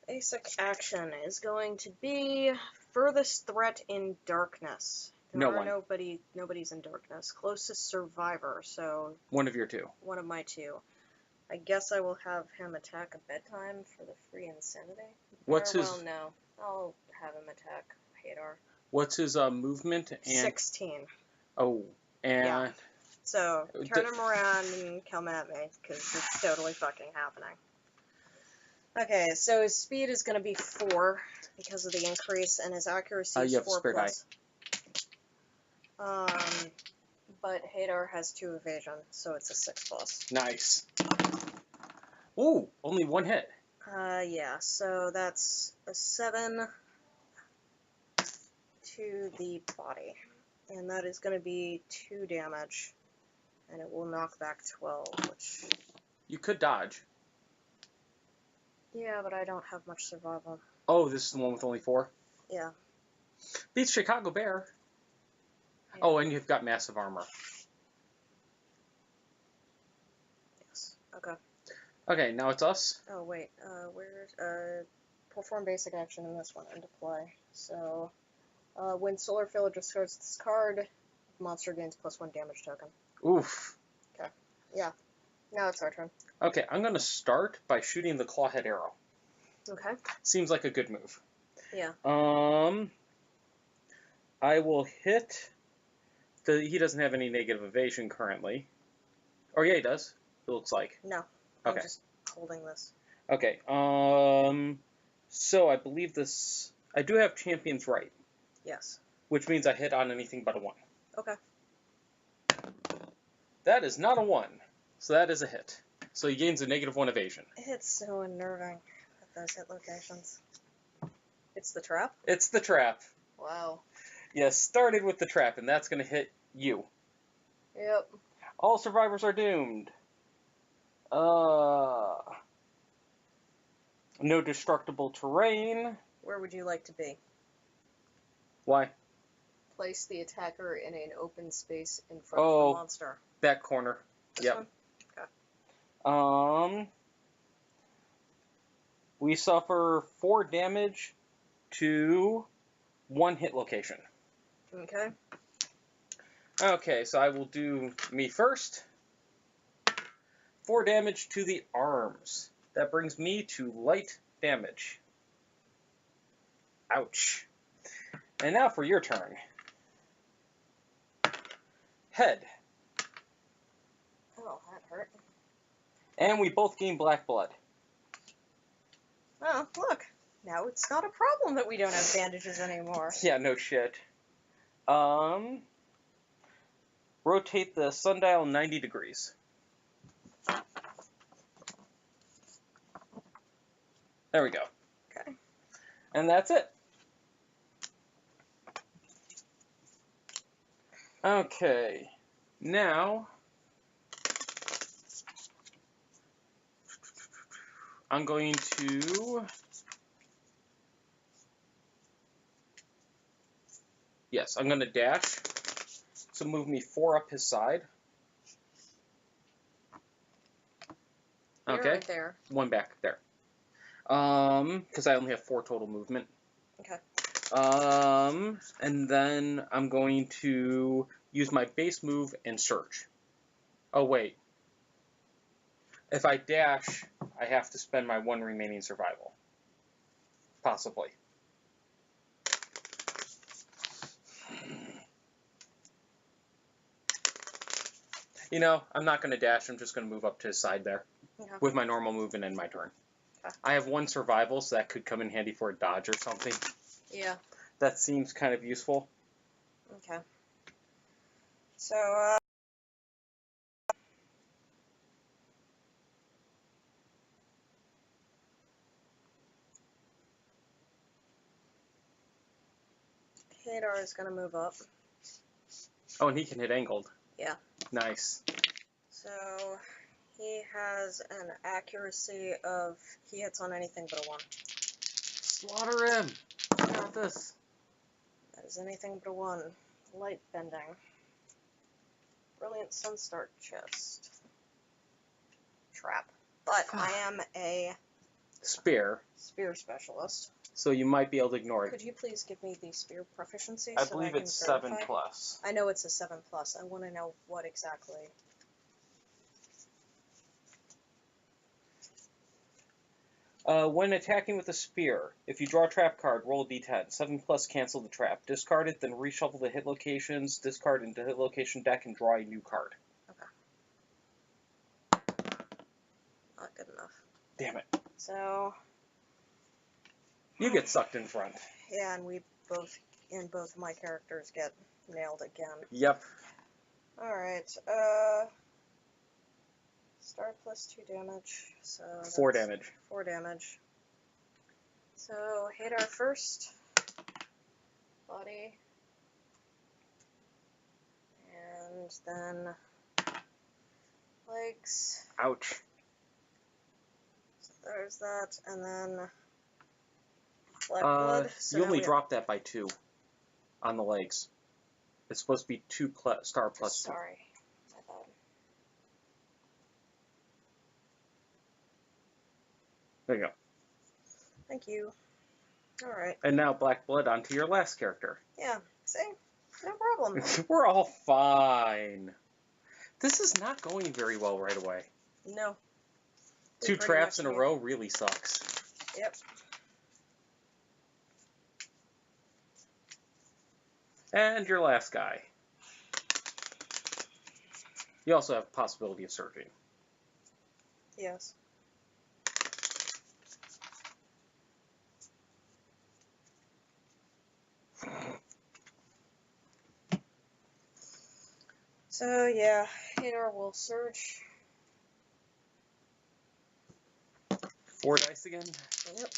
Basic action is going to be furthest threat in darkness. Nobody's in darkness. Closest survivor, so... One of your 2. One of my 2. I guess I will have him attack a bedtime for the free insanity. What's his... Well, no. I'll have him attack Hadar. What's his movement? And 16. Oh, and... Yeah. So, turn him around and come at me, because it's totally fucking happening. Okay, so his speed is going to be 4, because of the increase, and his accuracy is 4 plus. But Hadar has 2 evasion, so it's a 6 plus. Nice. Ooh, only 1 hit. Yeah, so that's a 7 to the body. And that is going to be 2 damage. And it will knock back 12, which... You could dodge. Yeah, but I don't have much survival. Oh, this is the one with only 4? Yeah. Beats Chicago Bear. Yeah. Oh, and you've got massive armor. Yes. Okay. Okay, now it's us. Oh wait. Perform basic action in this one into play. So, when Solar Field discards this card, monster gains +1 damage token. Oof. Okay. Yeah. Now it's our turn. Okay, I'm gonna start by shooting the clawhead arrow. Okay. Seems like a good move. Yeah. I will hit. He doesn't have any negative evasion currently. Or yeah, he does. It looks like. No. Okay. I'm just holding this. Okay. So I believe this. I do have Champion's Right, Yes. which means I hit on anything but a 1. Okay. That is not a 1, so that is a hit. So he gains a -1 evasion. It's so unnerving at those hit locations. It's the trap? It's the trap. Wow. Yes, started with the trap, and that's going to hit you. Yep. All survivors are doomed. No destructible terrain. Where would you like to be? Why? Place the attacker in an open space in front of the monster. That corner. This Yep. one? Okay. We suffer 4 damage to 1 hit location. Okay. Okay, so I will do me first. 4 damage to the arms. That brings me to light damage. Ouch. And now for your turn. Head. Oh, that hurt. And we both gain black blood. Oh, look. Now it's not a problem that we don't have bandages anymore. Yeah, no shit. Rotate the sundial 90 degrees. There we go. Okay. And that's it. Okay. Now, I'm going to... Yes, I'm going to dash. So move me 4 up his side. You're Okay. right there. 1 back there. Because I only have 4 total movement. Okay. And then I'm going to use my base move and surge. Oh, wait. If I dash, I have to spend my 1 remaining survival. Possibly. You know, I'm not going to dash. I'm just going to move up to his side there. Okay. With my normal move and end my turn. Okay. I have 1 survival, so that could come in handy for a dodge or something. Yeah. That seems kind of useful. Okay. So, Hadar is going to move up. Oh, and he can hit angled. Yeah. Nice. So, he has an accuracy of, he hits on anything but a 1. Slaughter him. Got this. That is anything but a 1. Light bending. Brilliant Sunstalker chest. Trap. But I am a Spear. spear specialist. So you might be able to ignore it. Could you please give me the spear proficiency? I so believe can it's 7 verify? plus. I know it's a 7 plus. I want to know what exactly. When attacking with a spear, if you draw a trap card, roll a d10. 7 plus, cancel the trap. Discard it, then reshuffle the hit locations, discard into hit location deck, and draw a new card. Not good enough. Damn it. So, You get sucked in front. yeah, and both of my characters get nailed again. Yep. Alright, start plus 2 damage, so 4 damage. 4 damage. So, Hadar first. Body. And then legs. Ouch. So there's that, and then black blood. So You now only we- drop that by 2 on the legs. It's supposed to be 2 star plus 2. Sorry. My bad. There you go. Thank you. Alright. And now Black Blood onto your last character. Yeah. See? No problem. We're all fine. This is not going very well right away. No. 2 traps in a row really sucks. Yep. And your last guy. You also have possibility of surging. Yes. So yeah, Hadar will surge. 4 dice again. Yep.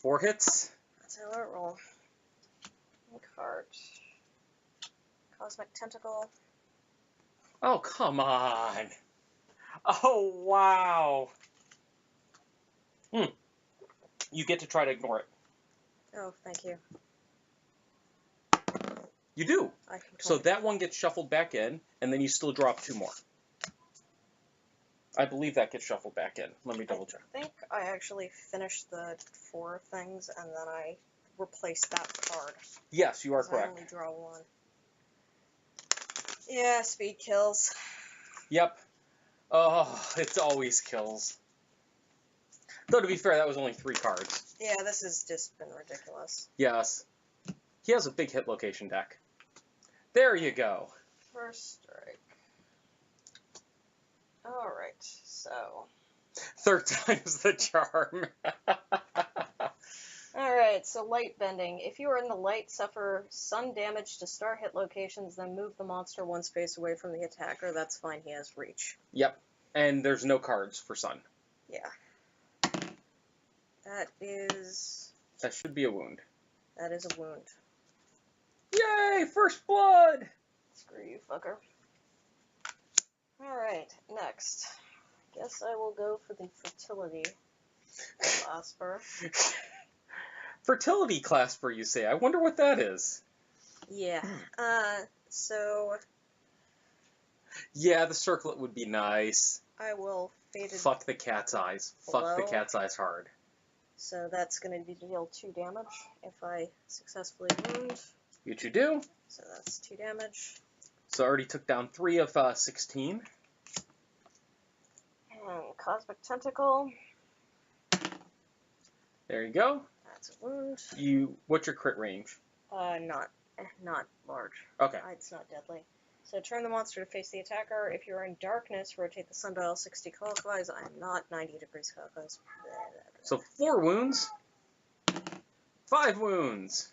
4 hits. That's how I roll. Card. Cosmic Tentacle. Oh, come on. Oh, wow. You get to try to ignore it. Oh, thank you. You do. I can So that one gets shuffled back in, and then you still drop 2 more. I believe that gets shuffled back in. Let me double check. I think I actually finished the 4 things, and then I replaced that card. Yes, you are 'Cause correct. I only draw 1. Yeah, speed kills. Yep. Oh, it's always kills. Though, to be fair, that was only 3 cards. Yeah, this has just been ridiculous. Yes. He has a big hit location deck. There you go. First strike. Alright, so. 3rd time's the charm. Alright, so light bending. If you are in the light, suffer sun damage to star hit locations, then move the monster 1 space away from the attacker. That's fine, he has reach. Yep. And there's no cards for sun. Yeah. That is... That should be a wound. That is a wound. Yay! First blood! Screw you, fucker. Alright, next. Guess I will go for the fertility clasper. Fertility clasper, you say? I wonder what that is. Yeah. So Yeah, the circlet would be nice. I will faded. Fuck the cat's eyes. Fuck the Below. cat's eyes hard. So that's going to deal 2 damage if I successfully wound. Which you do. So that's 2 damage. So I already took down 3 of 16. And Cosmic Tentacle. There you go. That's a wound. What's your crit range? Not large. Okay. It's not deadly. So turn the monster to face the attacker. If you're in darkness, rotate the sundial 60 clockwise. I am not 90 degrees clockwise. So 4 wounds. 5 wounds.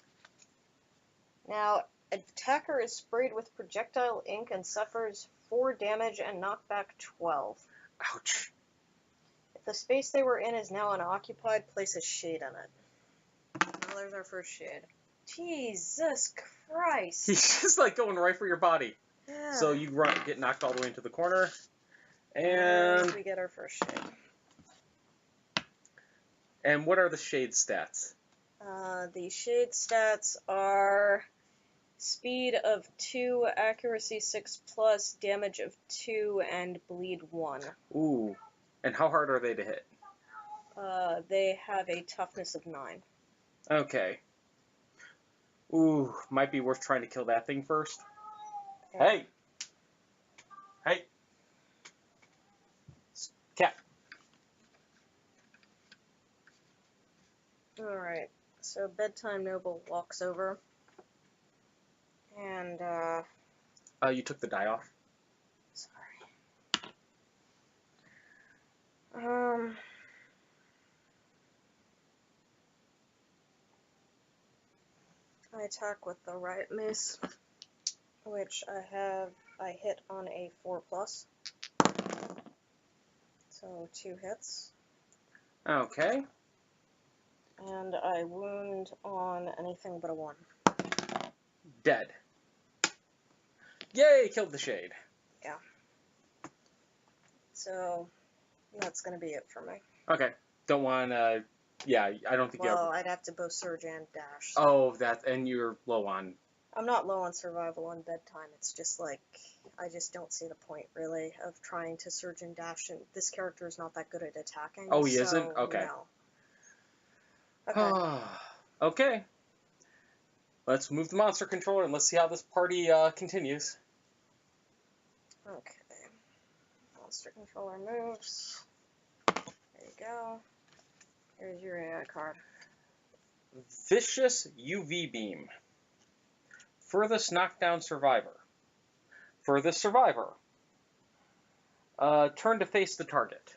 Now, attacker is sprayed with projectile ink and suffers 4 damage and knockback 12. Ouch. If the space they were in is now unoccupied, place a shade in it. Well, there's our first shade. Jesus Christ. He's just like going right for your body. Yeah. So you get knocked all the way into the corner. And And we get our first shade. and what are the shade stats? The shade stats are speed of 2, accuracy 6+, damage of 2, and bleed 1. Ooh. And how hard are they to hit? They have a toughness of 9. Okay. Ooh, might be worth trying to kill that thing first. Yeah. Hey! Hey! Cat. Alright, so Bedtime Noble walks over. And, You took the die off? sorry. I attack with the Riot Mace, which I hit on a 4+. So 2 hits. Okay. And I wound on anything but a 1. Dead. Yay, killed the shade. Yeah. So that's gonna be it for me. Okay. Don't want to... Yeah, I don't think you Well, have... I'd have to both surge and dash. Oh, and you're low on I'm not low on survival on bedtime. It's just like, I just don't see the point, really, of trying to surge and dash. And this character is not that good at attacking. Oh, he so isn't? Okay. No. Okay. Okay. Let's move the monster controller and let's see how this party continues. Okay. Monster controller moves. There you go. Here's your AI card. Vicious UV Beam. Furthest knockdown survivor. Furthest survivor. Turn to face the target.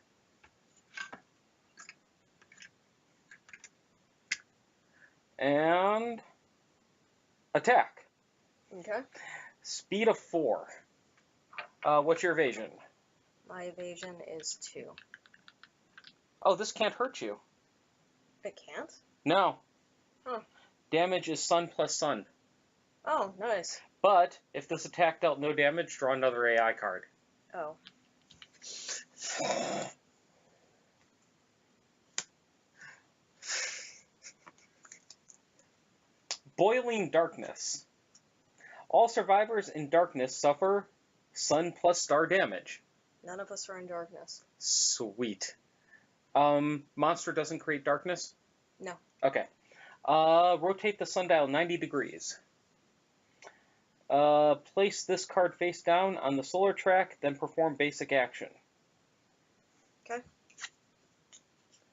And attack. Okay. Speed of 4. What's your evasion? My evasion is 2. Oh, this can't hurt you. It can't? No. Huh. Damage is sun plus sun. Oh, nice. But if this attack dealt no damage, draw another AI card. Oh. Boiling Darkness. All survivors in darkness suffer sun plus star damage. None of us are in darkness. Sweet. Monster doesn't create darkness? No. Okay. Rotate the sundial 90 degrees. Place this card face down on the solar track, then perform basic action. Okay.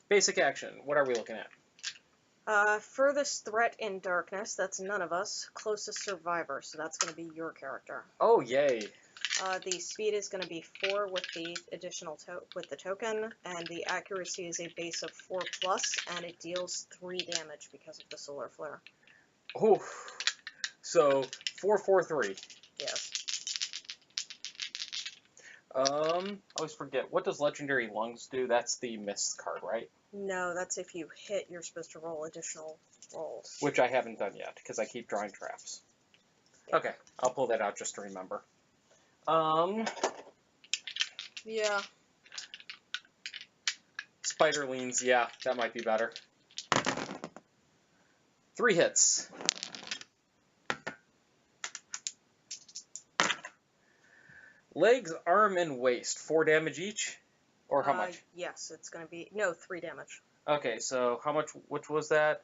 Basic action. What are we looking at? Furthest threat in darkness, that's none of us. Closest survivor, so that's going to be your character. Oh, yay. The speed is going to be 4 with the additional token, and the accuracy is a base of 4+, and it deals 3 damage because of the solar flare. Oh, so 443. Yes. I always forget. What does Legendary Lungs do? That's the miss card, right? No, that's if you hit, you're supposed to roll additional rolls. Which I haven't done yet, because I keep drawing traps. Yeah. Okay, I'll pull that out just to remember. Yeah. Spiderlings, yeah, that might be better. 3 hits. Legs, arm, and waist. 4 damage each? Or how much? Yes, it's going to be... No, 3 damage. Okay, so how much, which was that?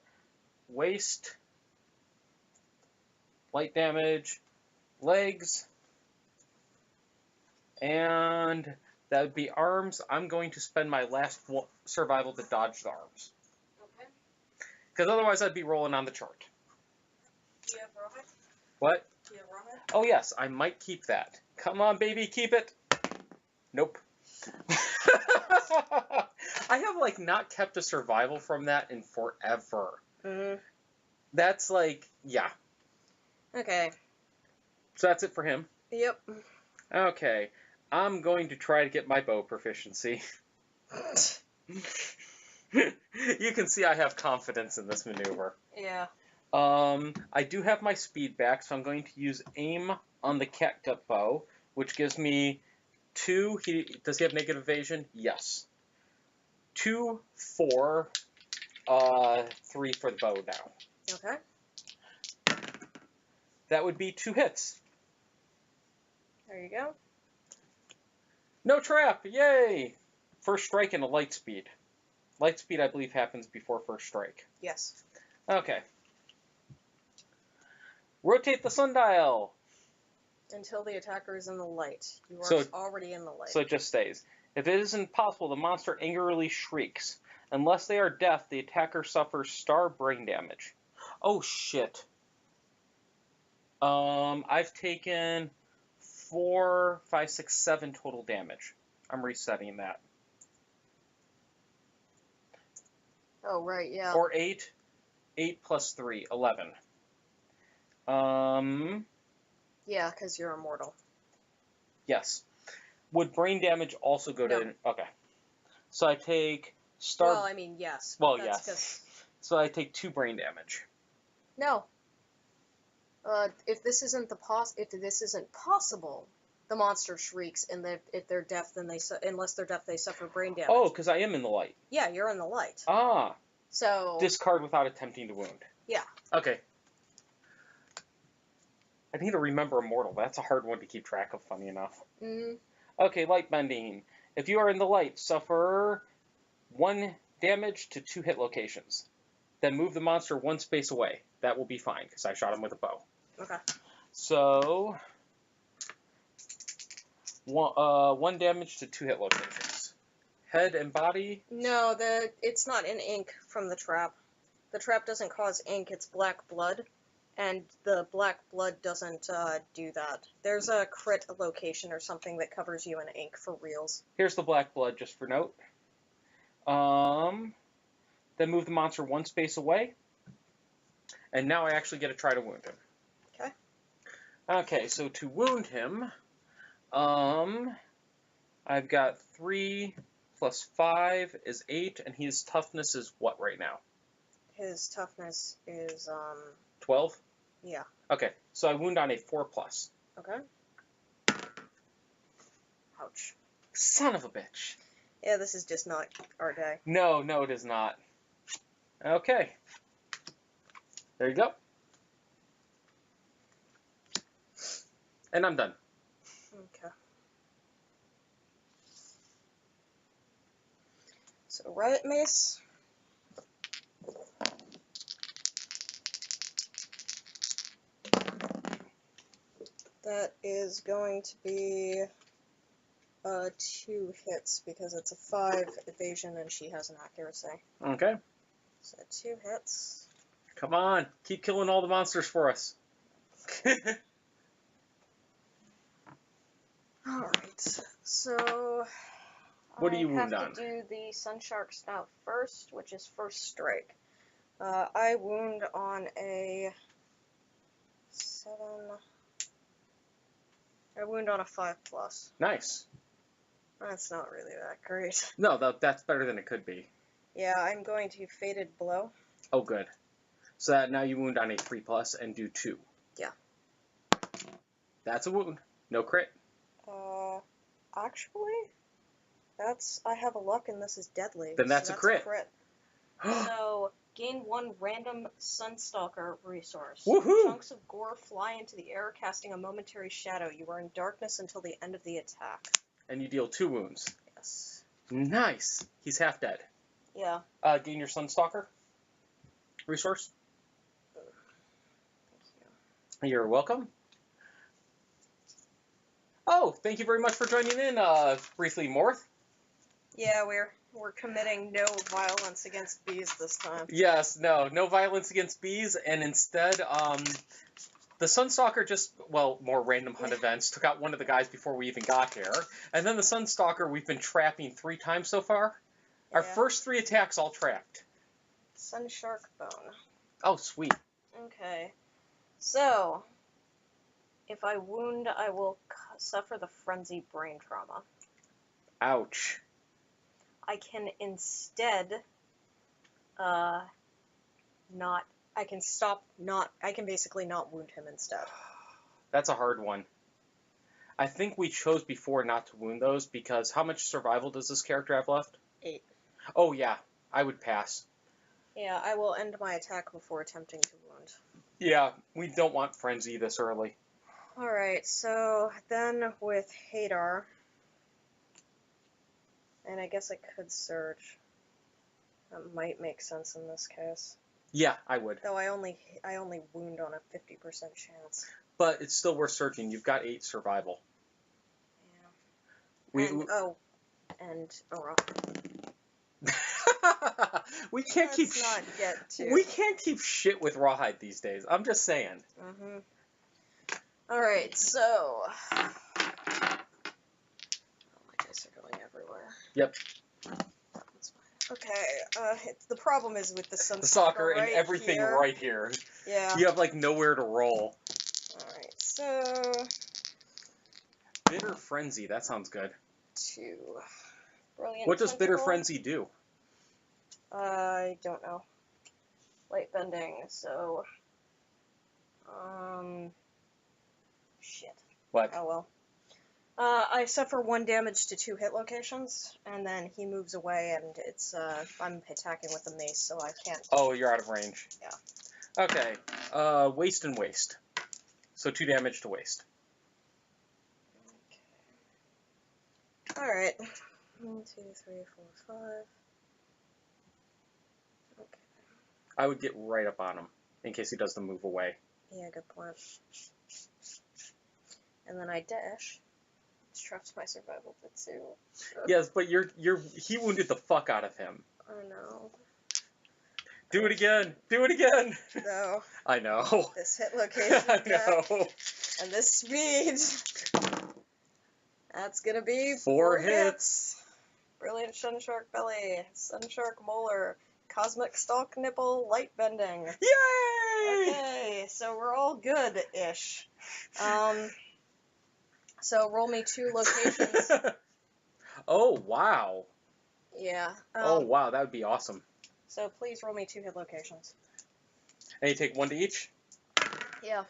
Waist, light damage, legs, and that would be arms. I'm going to spend my last survival to dodge the arms. Okay. Because otherwise I'd be rolling on the chart. Do you have Rawhide? What? Do you have Rawhide? Oh yes, I might keep that. Come on, baby, keep it. Nope. I have, like, not kept a survival from that in forever. Mm-hmm. That's, like, yeah. Okay. So that's it for him. Yep. Okay. I'm going to try to get my bow proficiency. You can see I have confidence in this maneuver. Yeah. I do have my speed back, so I'm going to use aim on the catgut bow, which gives me 2. Does he have negative evasion? Yes. 2, 4, 3 for the bow now. Okay. That would be 2 hits. There you go. No trap! Yay! First strike and a light speed. Light speed, I believe, happens before first strike. Yes. Okay. Rotate the sundial. Until the attacker is in the light. You are So- already in the light. So it just stays. If it isn't possible, the monster angrily shrieks. Unless they are deaf, the attacker suffers star brain damage. Oh, shit. I've taken 4, 5, 6, 7 total damage. I'm resetting that. Oh, right, yeah. Or 8. 8 plus 3, 11. Yeah, because you're immortal. Yes. Would brain damage also go to... No. Okay. So I take star... Well, I mean, yes. Well, That's yes. So I take 2 brain damage. No. If this isn't possible, the monster shrieks, and if they're deaf, then unless they're deaf, they suffer brain damage. Oh, because I am in the light. Yeah, you're in the light. Ah. So. Discard without attempting to wound. Yeah. Okay. I need to remember Immortal. That's a hard one to keep track of, funny enough. Mm. Okay, light bending. If you are in the light, suffer 1 damage to 2 hit locations. Then move the monster 1 space away. That will be fine, because I shot him with a bow. Okay. So, 1 damage to 2 hit locations. Head and body? No, it's not in ink from the trap. The trap doesn't cause ink, it's black blood. And the black blood doesn't do that. There's a crit location or something that covers you in ink for reals. Here's the black blood, just for note. Then move the monster 1 space away. And now I actually get to try to wound him. Okay. Okay, so to wound him, I've got 3 plus 5 is 8, and his toughness is what right now? His toughness is, 12? yeah. Okay, so I wound on a 4+. Okay. Ouch. Son of a bitch. Yeah, this is just not our day. No, it is not. Okay. There you go. And I'm done. Okay. So, Riot Mace. That is going to be 2 hits because it's a 5 evasion and she has an accuracy. Okay. So 2 hits. Come on. Keep killing all the monsters for us. Alright. So... What do you wound on? I have to do the Sunshark Snout first, which is first strike. I wound on a 7... I wound on a 5+. Nice. That's not really that great. No, that's better than it could be. Yeah, I'm going to Fated Blow. Oh, good. So that now you wound on a 3+ and do 2. Yeah. That's a wound. No crit. Actually, I have a luck and this is deadly. Then that's so a crit. So, gain 1 random Sunstalker resource. Woohoo! Chunks of gore fly into the air, casting a momentary shadow. You are in darkness until the end of the attack. And you deal 2 wounds. Yes. Nice. He's half dead. Yeah. Gain your Sunstalker resource. Thank you. You're welcome. Oh, thank you very much for joining in, briefly, Morth. Yeah, we're committing no violence against bees this time. Yes, no violence against bees, and instead, the Sunstalker just, well, more random hunt events, took out one of the guys before we even got here, and then the Sunstalker we've been trapping 3 times so far. Our first 3 attacks all trapped. Sunshark Bone. Oh, sweet. Okay. So, if I wound, I will suffer the Frenzy Brain Trauma. Ouch. I can instead, I can basically not wound him instead. That's a hard one. I think we chose before not to wound those, because how much survival does this character have left? 8. Oh, yeah. I would pass. Yeah, I will end my attack before attempting to wound. Yeah, we don't want Frenzy this early. Alright, so then with Hadar, and I guess I could Surge. That might make sense in this case. Yeah, I would. Though I only wound on a 50% chance. But it's still worth searching. You've got 8 survival. Yeah. And we can't keep shit with Rawhide these days. I'm just saying. Mm-hmm. Alright, so... Oh, my dice are going everywhere. Yep. That's fine. Okay, the problem is with the Stalker right and everything here. right here. Yeah. You have, like, nowhere to roll. Alright, so... Bitter Frenzy, that sounds good. 2. Brilliant What does Bitter Tentacle. Frenzy do? I don't know. Light bending, so... Shit. What? Oh well. I suffer 1 damage to 2 hit locations, and then he moves away, and it's, I'm attacking with a mace, so I can't... Oh, you're out of range. Yeah. Okay, Waste and Waste. So 2 damage to waste. Alright. 1, 2, 3, 4, 5. Okay. I would get right up on him in case he does the move away. Yeah, good point. And then I dash. Which traps my survival bit too. Yes, but he wounded the fuck out of him. I know. Do it again! Do it again! No. I know. This hit location. I know. And this speed. That's gonna be 4 hits. Brilliant Sunshark Belly, Sunshark Molar, Cosmic Stalk Nipple, Light Bending. Yay! Okay, so we're all good-ish. So roll me 2 locations. Oh, wow. Yeah. Oh, wow, that would be awesome. So please roll me 2 hit locations. And you take 1 to each? Yeah.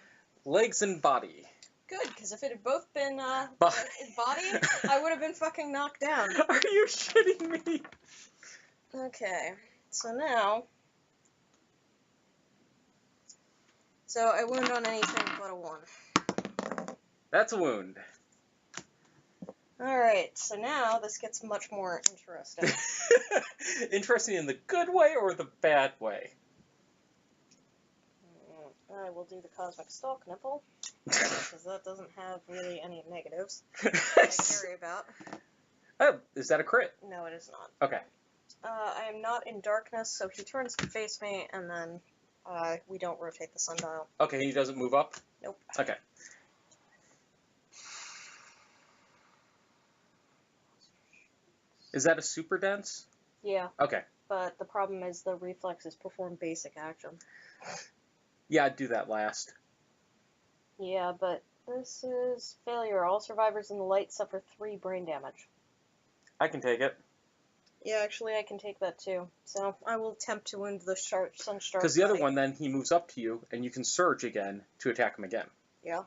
Legs and body. Good, because if it had both been Body. body, I would have been fucking knocked down. Are you shitting me? Okay, so now... So I wound on anything but a 1. That's a wound. Alright, so now this gets much more interesting. Interesting in the good way or the bad way? I will do the Cosmic Stalk Nipple, because that doesn't have really any negatives I carry about. Oh, is that a crit? No, it is not. Okay. I am not in darkness, so he turns to face me, and then we don't rotate the sundial. Okay, he doesn't move up? Nope. Okay. Is that a super dense? Yeah, Okay. but the problem is the reflexes perform basic action. Yeah, I'd do that last. Yeah, but this is failure. All survivors in the light suffer 3 brain damage. I can take it. Yeah, actually, I can take that too. So I will attempt to wound the Sunstark. Because the other one, then, he moves up to you, and you can surge again to attack him again. Yeah.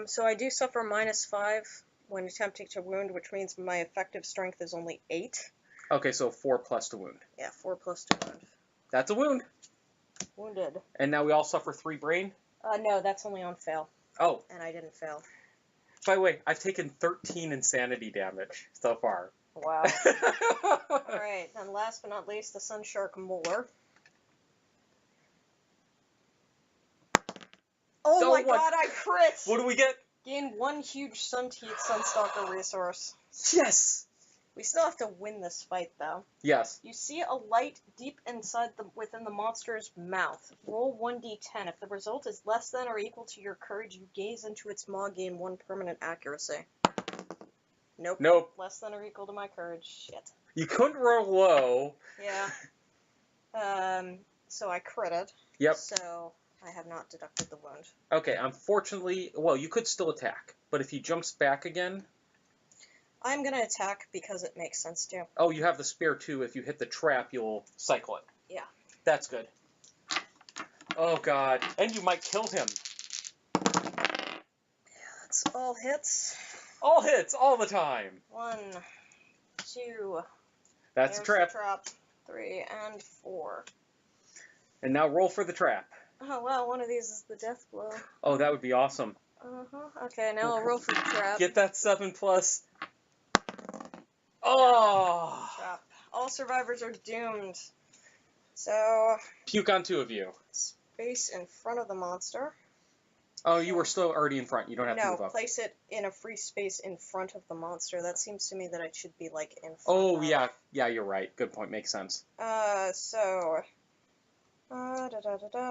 So I do suffer -5 when attempting to wound, which means my effective strength is only 8. Okay, so 4 plus to wound. Yeah, 4 plus to wound. That's a wound. Wounded. And now we all suffer 3 brain? No, that's only on fail. Oh. And I didn't fail. By the way, I've taken 13 insanity damage so far. Wow. Alright, and last but not least, the Sunshark Molar. Oh my god, I crit! What do we get? Gain 1 huge Sunstalker resource. Yes! We still have to win this fight, though. Yes. You see a light deep within the monster's mouth. Roll 1d10. If the result is less than or equal to your courage, you gaze into its maw, gain 1 permanent accuracy. Nope. Nope. Less than or equal to my courage. Shit. You couldn't roll low. Yeah. So I critted. Yep. So I have not deducted the wound. Okay, unfortunately, well, you could still attack, but if he jumps back again... I'm going to attack because it makes sense to. Oh, you have the spear too. If you hit the trap, you'll cycle it. Yeah. That's good. Oh, God. And you might kill him. That's all hits. All hits, all the time. 1, 2. That's a trap. The trap. 3 and 4. And now roll for the trap. Oh, well, one of these is the death blow. Oh, that would be awesome. Uh-huh. Okay, now I'll roll for the trap. Get that 7+. Oh! Trap. All survivors are doomed. So... Puke on 2 of you. Space in front of the monster. Oh, you were still already in front. You don't have to move up. No, place it in a free space in front of the monster. That seems to me that I should be, like, in front Oh, of. yeah. Yeah, you're right. Good point. Makes sense.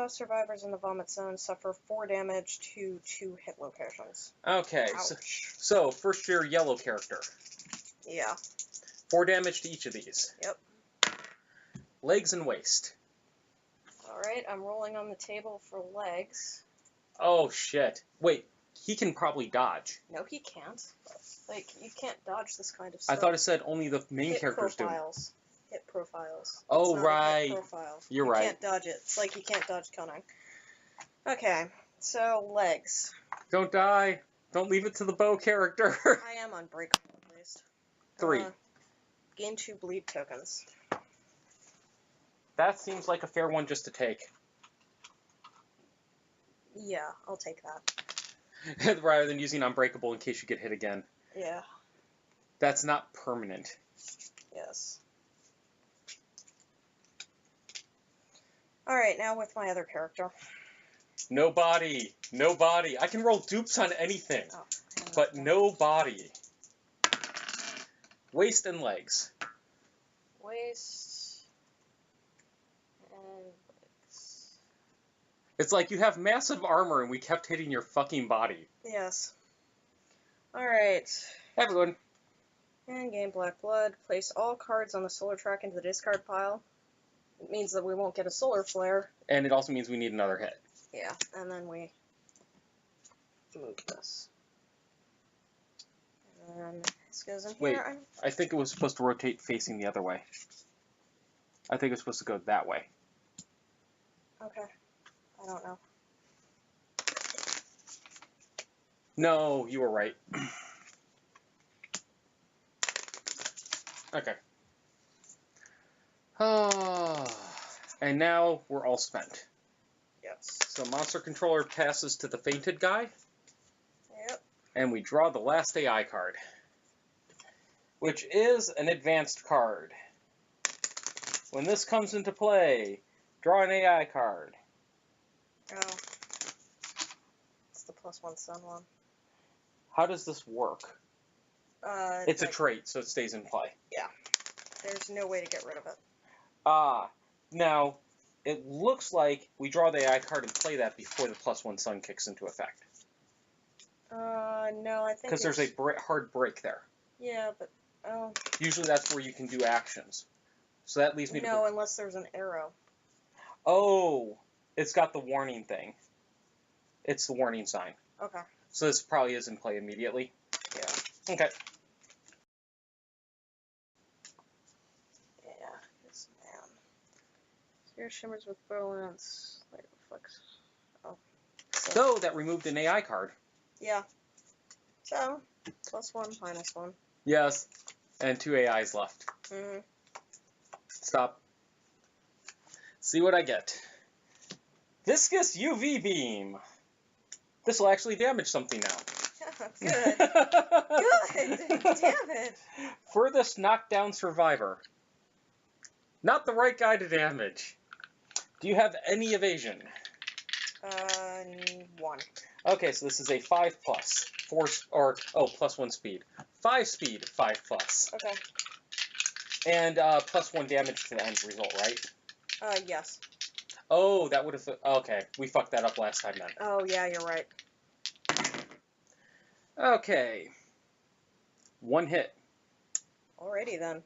Survivors in the vomit zone suffer 4 damage to 2 hit locations. Okay. Ouch. So, first your yellow character. Yeah. 4 damage to each of these. Yep. Legs and waist. Alright, I'm rolling on the table for legs. Oh, shit. Wait, he can probably dodge. No, he can't. Like, you can't dodge this kind of stuff. I thought it said only the main characters do. Hit profiles. Oh, it's not a right. hit profile. You're you right. You can't dodge it. It's like you can't dodge Cunning. Okay, so legs. Don't die. Don't leave it to the bow character. I am unbreakable, at least. 3. Gain 2 bleed tokens. That seems like a fair one just to take. Yeah, I'll take that. Rather than using Unbreakable in case you get hit again. Yeah. That's not permanent. Yes. Alright, now with my other character. No body. No body. I can roll dupes on anything. Oh, but no body. Waist and legs. Waist and legs. It's like you have massive armor and we kept hitting your fucking body. Yes. Alright. Hey, everyone. And gain black blood. Place all cards on the solar track into the discard pile. It means that we won't get a solar flare. And it also means we need another hit. Yeah, and then we move this. And then this goes in Wait, here. I think it was supposed to rotate facing the other way. I think it's supposed to go that way. Okay. I don't know. No, you were right. Okay. And now we're all spent. Yes. So monster controller passes to the fainted guy. Yep. And we draw the last AI card, which is an advanced card. When this comes into play, draw an AI card. Oh. It's the +1 sun one. How does this work? It's a trait, so it stays in play. Yeah. There's no way to get rid of it. Now, it looks like we draw the AI card and play that before the +1 sun kicks into effect. No, I think Because there's a hard break there. Yeah, but, oh. Usually that's where you can do actions. So that leaves me to... No, unless there's an arrow. Oh, it's got the warning thing. It's the warning sign. Okay. So this probably is in play immediately. Yeah. Okay. Yeah, this man. Here shimmers with brilliance. Light reflects. Oh. So that removed an AI card. Yeah. So, +1, -1. Yes. And 2 AIs left. Mm-hmm. Stop. See what I get. Viscous UV beam. This will actually damage something now. Good. Good. Damn it. Furthest knockdown survivor. Not the right guy to damage. Do you have any evasion? 1. Okay, so this is a 5+, +1 speed. 5 speed, 5+. Okay. And +1 damage to the end result, right? Yes. Oh, that would have... Okay, we fucked that up last time then. Oh, yeah, you're right. Okay. 1 hit. Alrighty then.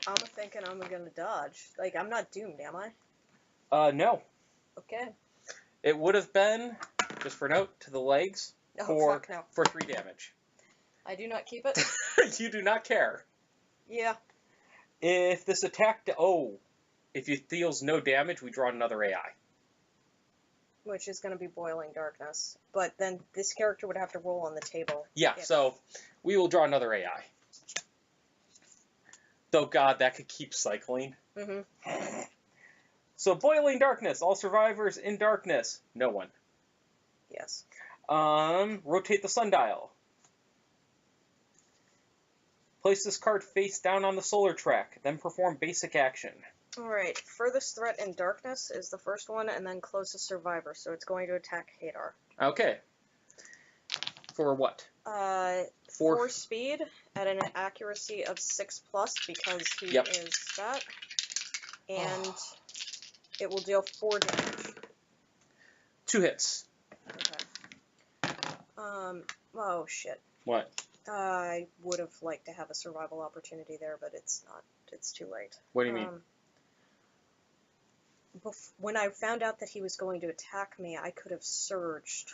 I'm thinking I'm gonna dodge. Like, I'm not doomed, am I? No. Okay. It would have been, just for note, to the legs Oh, for, fuck no. for 3 damage. I do not keep it. You do not care. Yeah. If this attack... if it deals no damage, we draw another AI. Which is going to be Boiling Darkness. But then this character would have to roll on the table. Yeah, so we will draw another AI. Though, God, that could keep cycling. Mm-hmm. So, Boiling Darkness. All survivors in darkness. No one. Yes. Rotate the sundial. Place this card face down on the solar track, then perform basic action. Alright, furthest threat in darkness is the first one, and then closest survivor, so it's going to attack Hadar. Okay. For what? 4 speed at an accuracy of 6+, because he is that. And it will deal 4 damage. 2 hits. Okay. Oh shit. What? I would have liked to have a survival opportunity there, but it's not. It's too late. What do you mean? When I found out that he was going to attack me, I could have surged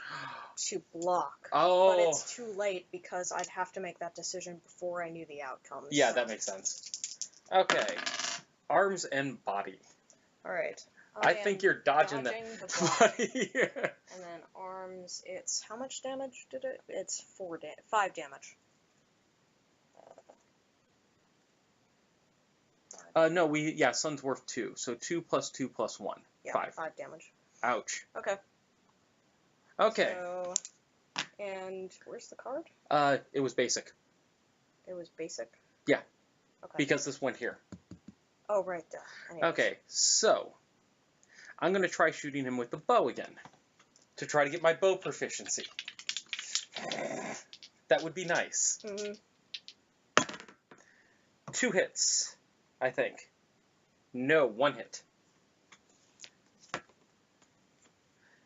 to block. Oh. But it's too late because I'd have to make that decision before I knew the outcome. Yeah, so. that makes sense. Okay. Arms and body. Alright. I think you're dodging the body. And then arms, it's... How much damage did it? It's 5 damage. No, sun's worth 2. So 2 + 2 + 1. Yeah, 5. 5 damage. Ouch. Okay. Okay. So, and where's the card? It was basic. It was basic? Yeah. Okay. Because this went here. Oh, right there. Anyways. Okay, so I'm going to try shooting him with the bow again to try to get my bow proficiency. That would be nice. Mm-hmm. 2 hits, I think. No, 1 hit.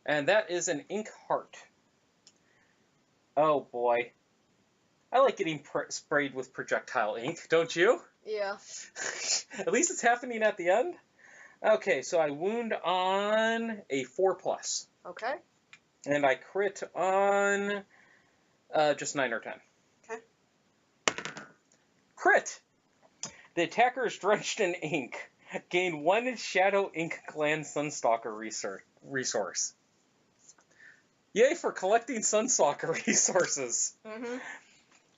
And that is an ink heart. Oh boy. I like getting sprayed with projectile ink, don't you? Yeah. At least it's happening at the end. Okay, so I wound on a 4+. Okay. And I crit on just 9 or 10. Okay. Crit! The attacker is drenched in ink. Gain 1 Shadow Ink Gland Sunstalker resource. Yay for collecting Sunstalker resources. Mm-hmm.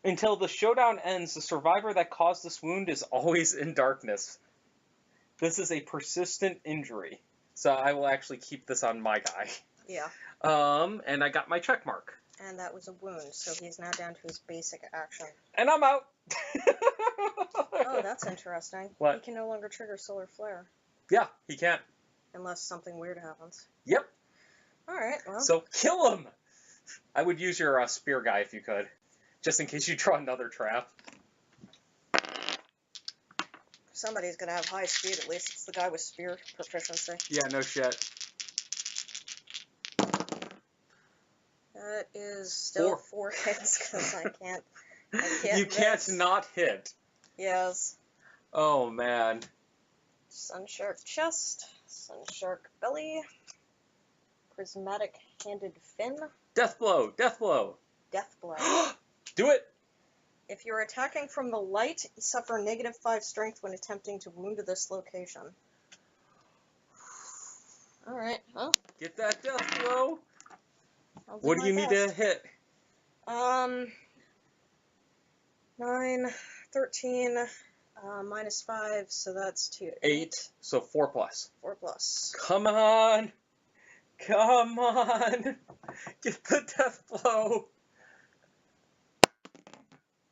Until the showdown ends, the survivor that caused this wound is always in darkness. This is a persistent injury. So I will actually keep this on my guy. Yeah. And I got my check mark. And that was a wound, so he's now down to his basic action. And I'm out! Oh, that's interesting. What? He can no longer trigger Solar Flare. Yeah, he can't. Unless something weird happens. Yep. Alright, well. So kill him! I would use your spear guy if you could. Just in case you draw another trap. Somebody's gonna have high speed, at least it's the guy with spear proficiency. Yeah, no shit. That is still 4 hits, because I can't You can't not hit. Yes. Oh, man. Sunshark chest, Sunshark belly, prismatic handed fin, Death blow, death blow. death blow. Do it. If you're attacking from the light, you suffer -5 strength when attempting to wound this location. Alright, well. Get that death blow. What do you need to hit? 9, 13, -5, so that's 2. 8, so 4+. 4+. Come on. Come on. Get the death blow.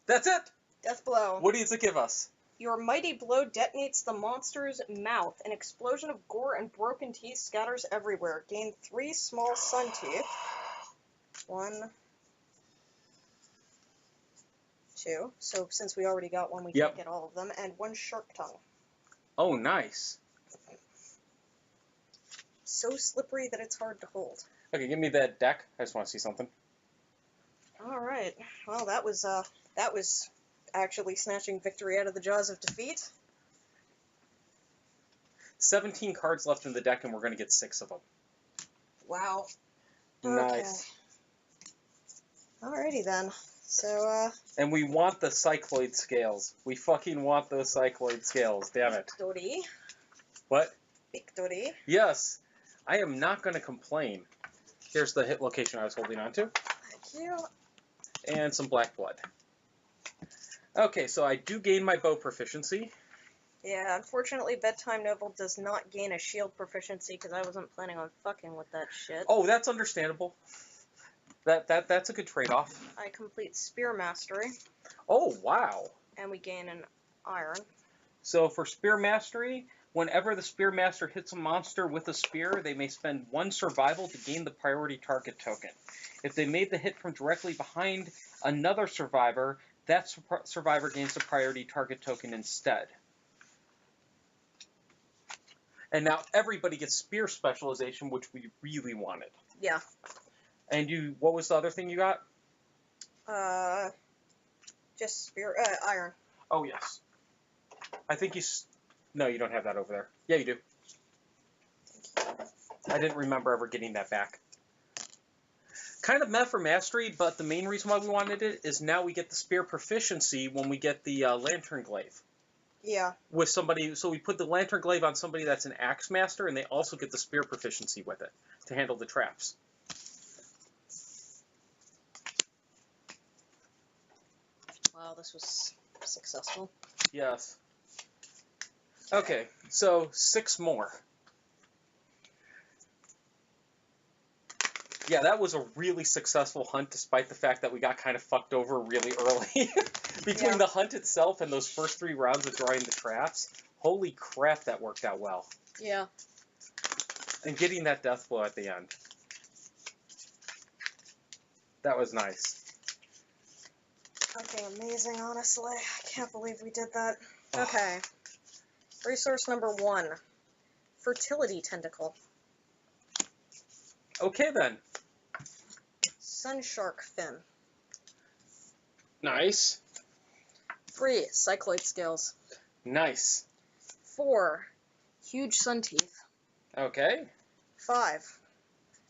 That's it. Death blow. What does it give us? Your mighty blow detonates the monster's mouth. An explosion of gore and broken teeth scatters everywhere. Gain 3 small sun teeth. 1, 2. So since we already got one, we can't get all of them. And 1 shark tongue. Oh, nice. So slippery that it's hard to hold. Okay, give me that deck. I just want to see something. All right. Well, that was actually snatching victory out of the jaws of defeat. 17 cards left in the deck, and we're going to get 6 of them. Wow. Nice. Okay. Alrighty then. So, And we want the cycloid scales. We fucking want those cycloid scales. Damn it. Victory. What? Victory. Yes. I am not going to complain. Here's the hit location I was holding on to. Thank you. And some black blood. Okay, so I do gain my bow proficiency. Yeah, unfortunately, Bedtime Novel does not gain a shield proficiency because I wasn't planning on fucking with that shit. Oh, that's understandable. That's a good trade-off. I complete Spear Mastery. Oh, wow. And we gain an iron. So for Spear Mastery, whenever the Spear Master hits a monster with a spear, they may spend 1 survival to gain the priority target token. If they made the hit from directly behind another survivor, that survivor gains the priority target token instead. And now everybody gets spear specialization, which we really wanted. Yeah. And what was the other thing you got? Just spear, iron. Oh, yes. I think no, you don't have that over there. Yeah, you do. I didn't remember ever getting that back. Kind of meh for mastery, but the main reason why we wanted it is now we get the spear proficiency when we get the lantern glaive. Yeah. With somebody, so we put the lantern glaive on somebody that's an axe master, and they also get the spear proficiency with it to handle the traps. Wow, this was successful. Yes. Okay, so 6 more. Yeah, that was a really successful hunt, despite the fact that we got kind of fucked over really early. Between the hunt itself and those first 3 rounds of drawing the traps, holy crap, that worked out well. Yeah. And getting that death blow at the end. That was nice. Okay, amazing, honestly. I can't believe we did that. Okay. Resource number 1. Fertility Tentacle. Okay, then. Sunshark Fin. Nice. 3. Cycloid Scales. Nice. 4. Huge Sun Teeth. Okay. 5.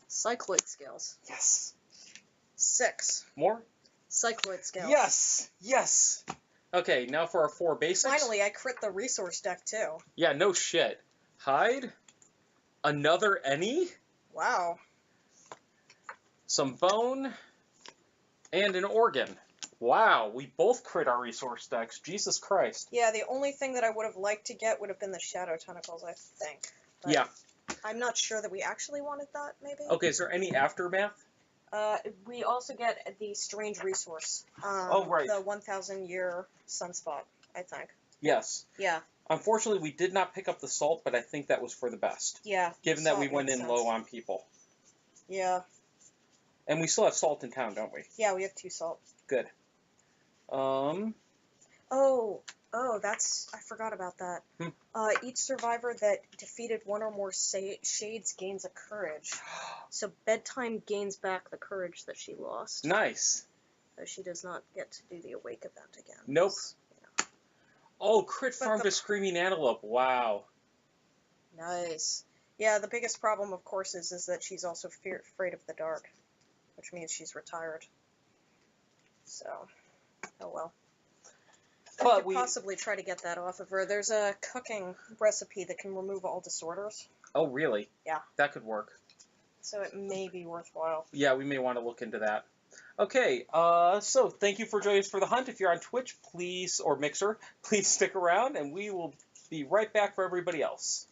Cycloid Scales. Yes. 6. More? Cycloid Scales. Yes! Yes! Okay, now for our 4 basics. Finally, I crit the resource deck, too. Yeah, no shit. Hide. Another any. Wow. Some bone. And an organ. Wow, we both crit our resource decks. Jesus Christ. Yeah, the only thing that I would have liked to get would have been the Shadow Tentacles, I think. But Yeah. I'm not sure that we actually wanted that, maybe? Okay, is there any aftermath? We also get the Strange Resource. Oh, right. The 1,000-year Sunspot, I think. Yes. Yeah. Unfortunately, we did not pick up the salt, but I think that was for the best. Yeah. Given that we salt went makes in sense. low on people. Yeah. And we still have salt in town, don't we? Yeah, we have 2 salt. Good. Oh, that's... I forgot about that. Each survivor that defeated 1 or more shades gains a courage. So Bedtime gains back the courage that she lost. Nice. So she does not get to do the Awake event again. Nope. Yeah. Oh, crit farm to Screaming Antelope. Wow. Nice. Yeah, the biggest problem, of course, is that she's also afraid of the dark, which means she's retired. So, oh well. I could possibly try to get that off of her. There's a cooking recipe that can remove all disorders. Oh, really? Yeah. That could work. So it may be worthwhile. Yeah, we may want to look into that. Okay, so thank you for joining us for the hunt. If you're on Twitch, please, or Mixer, please stick around, and we will be right back for everybody else.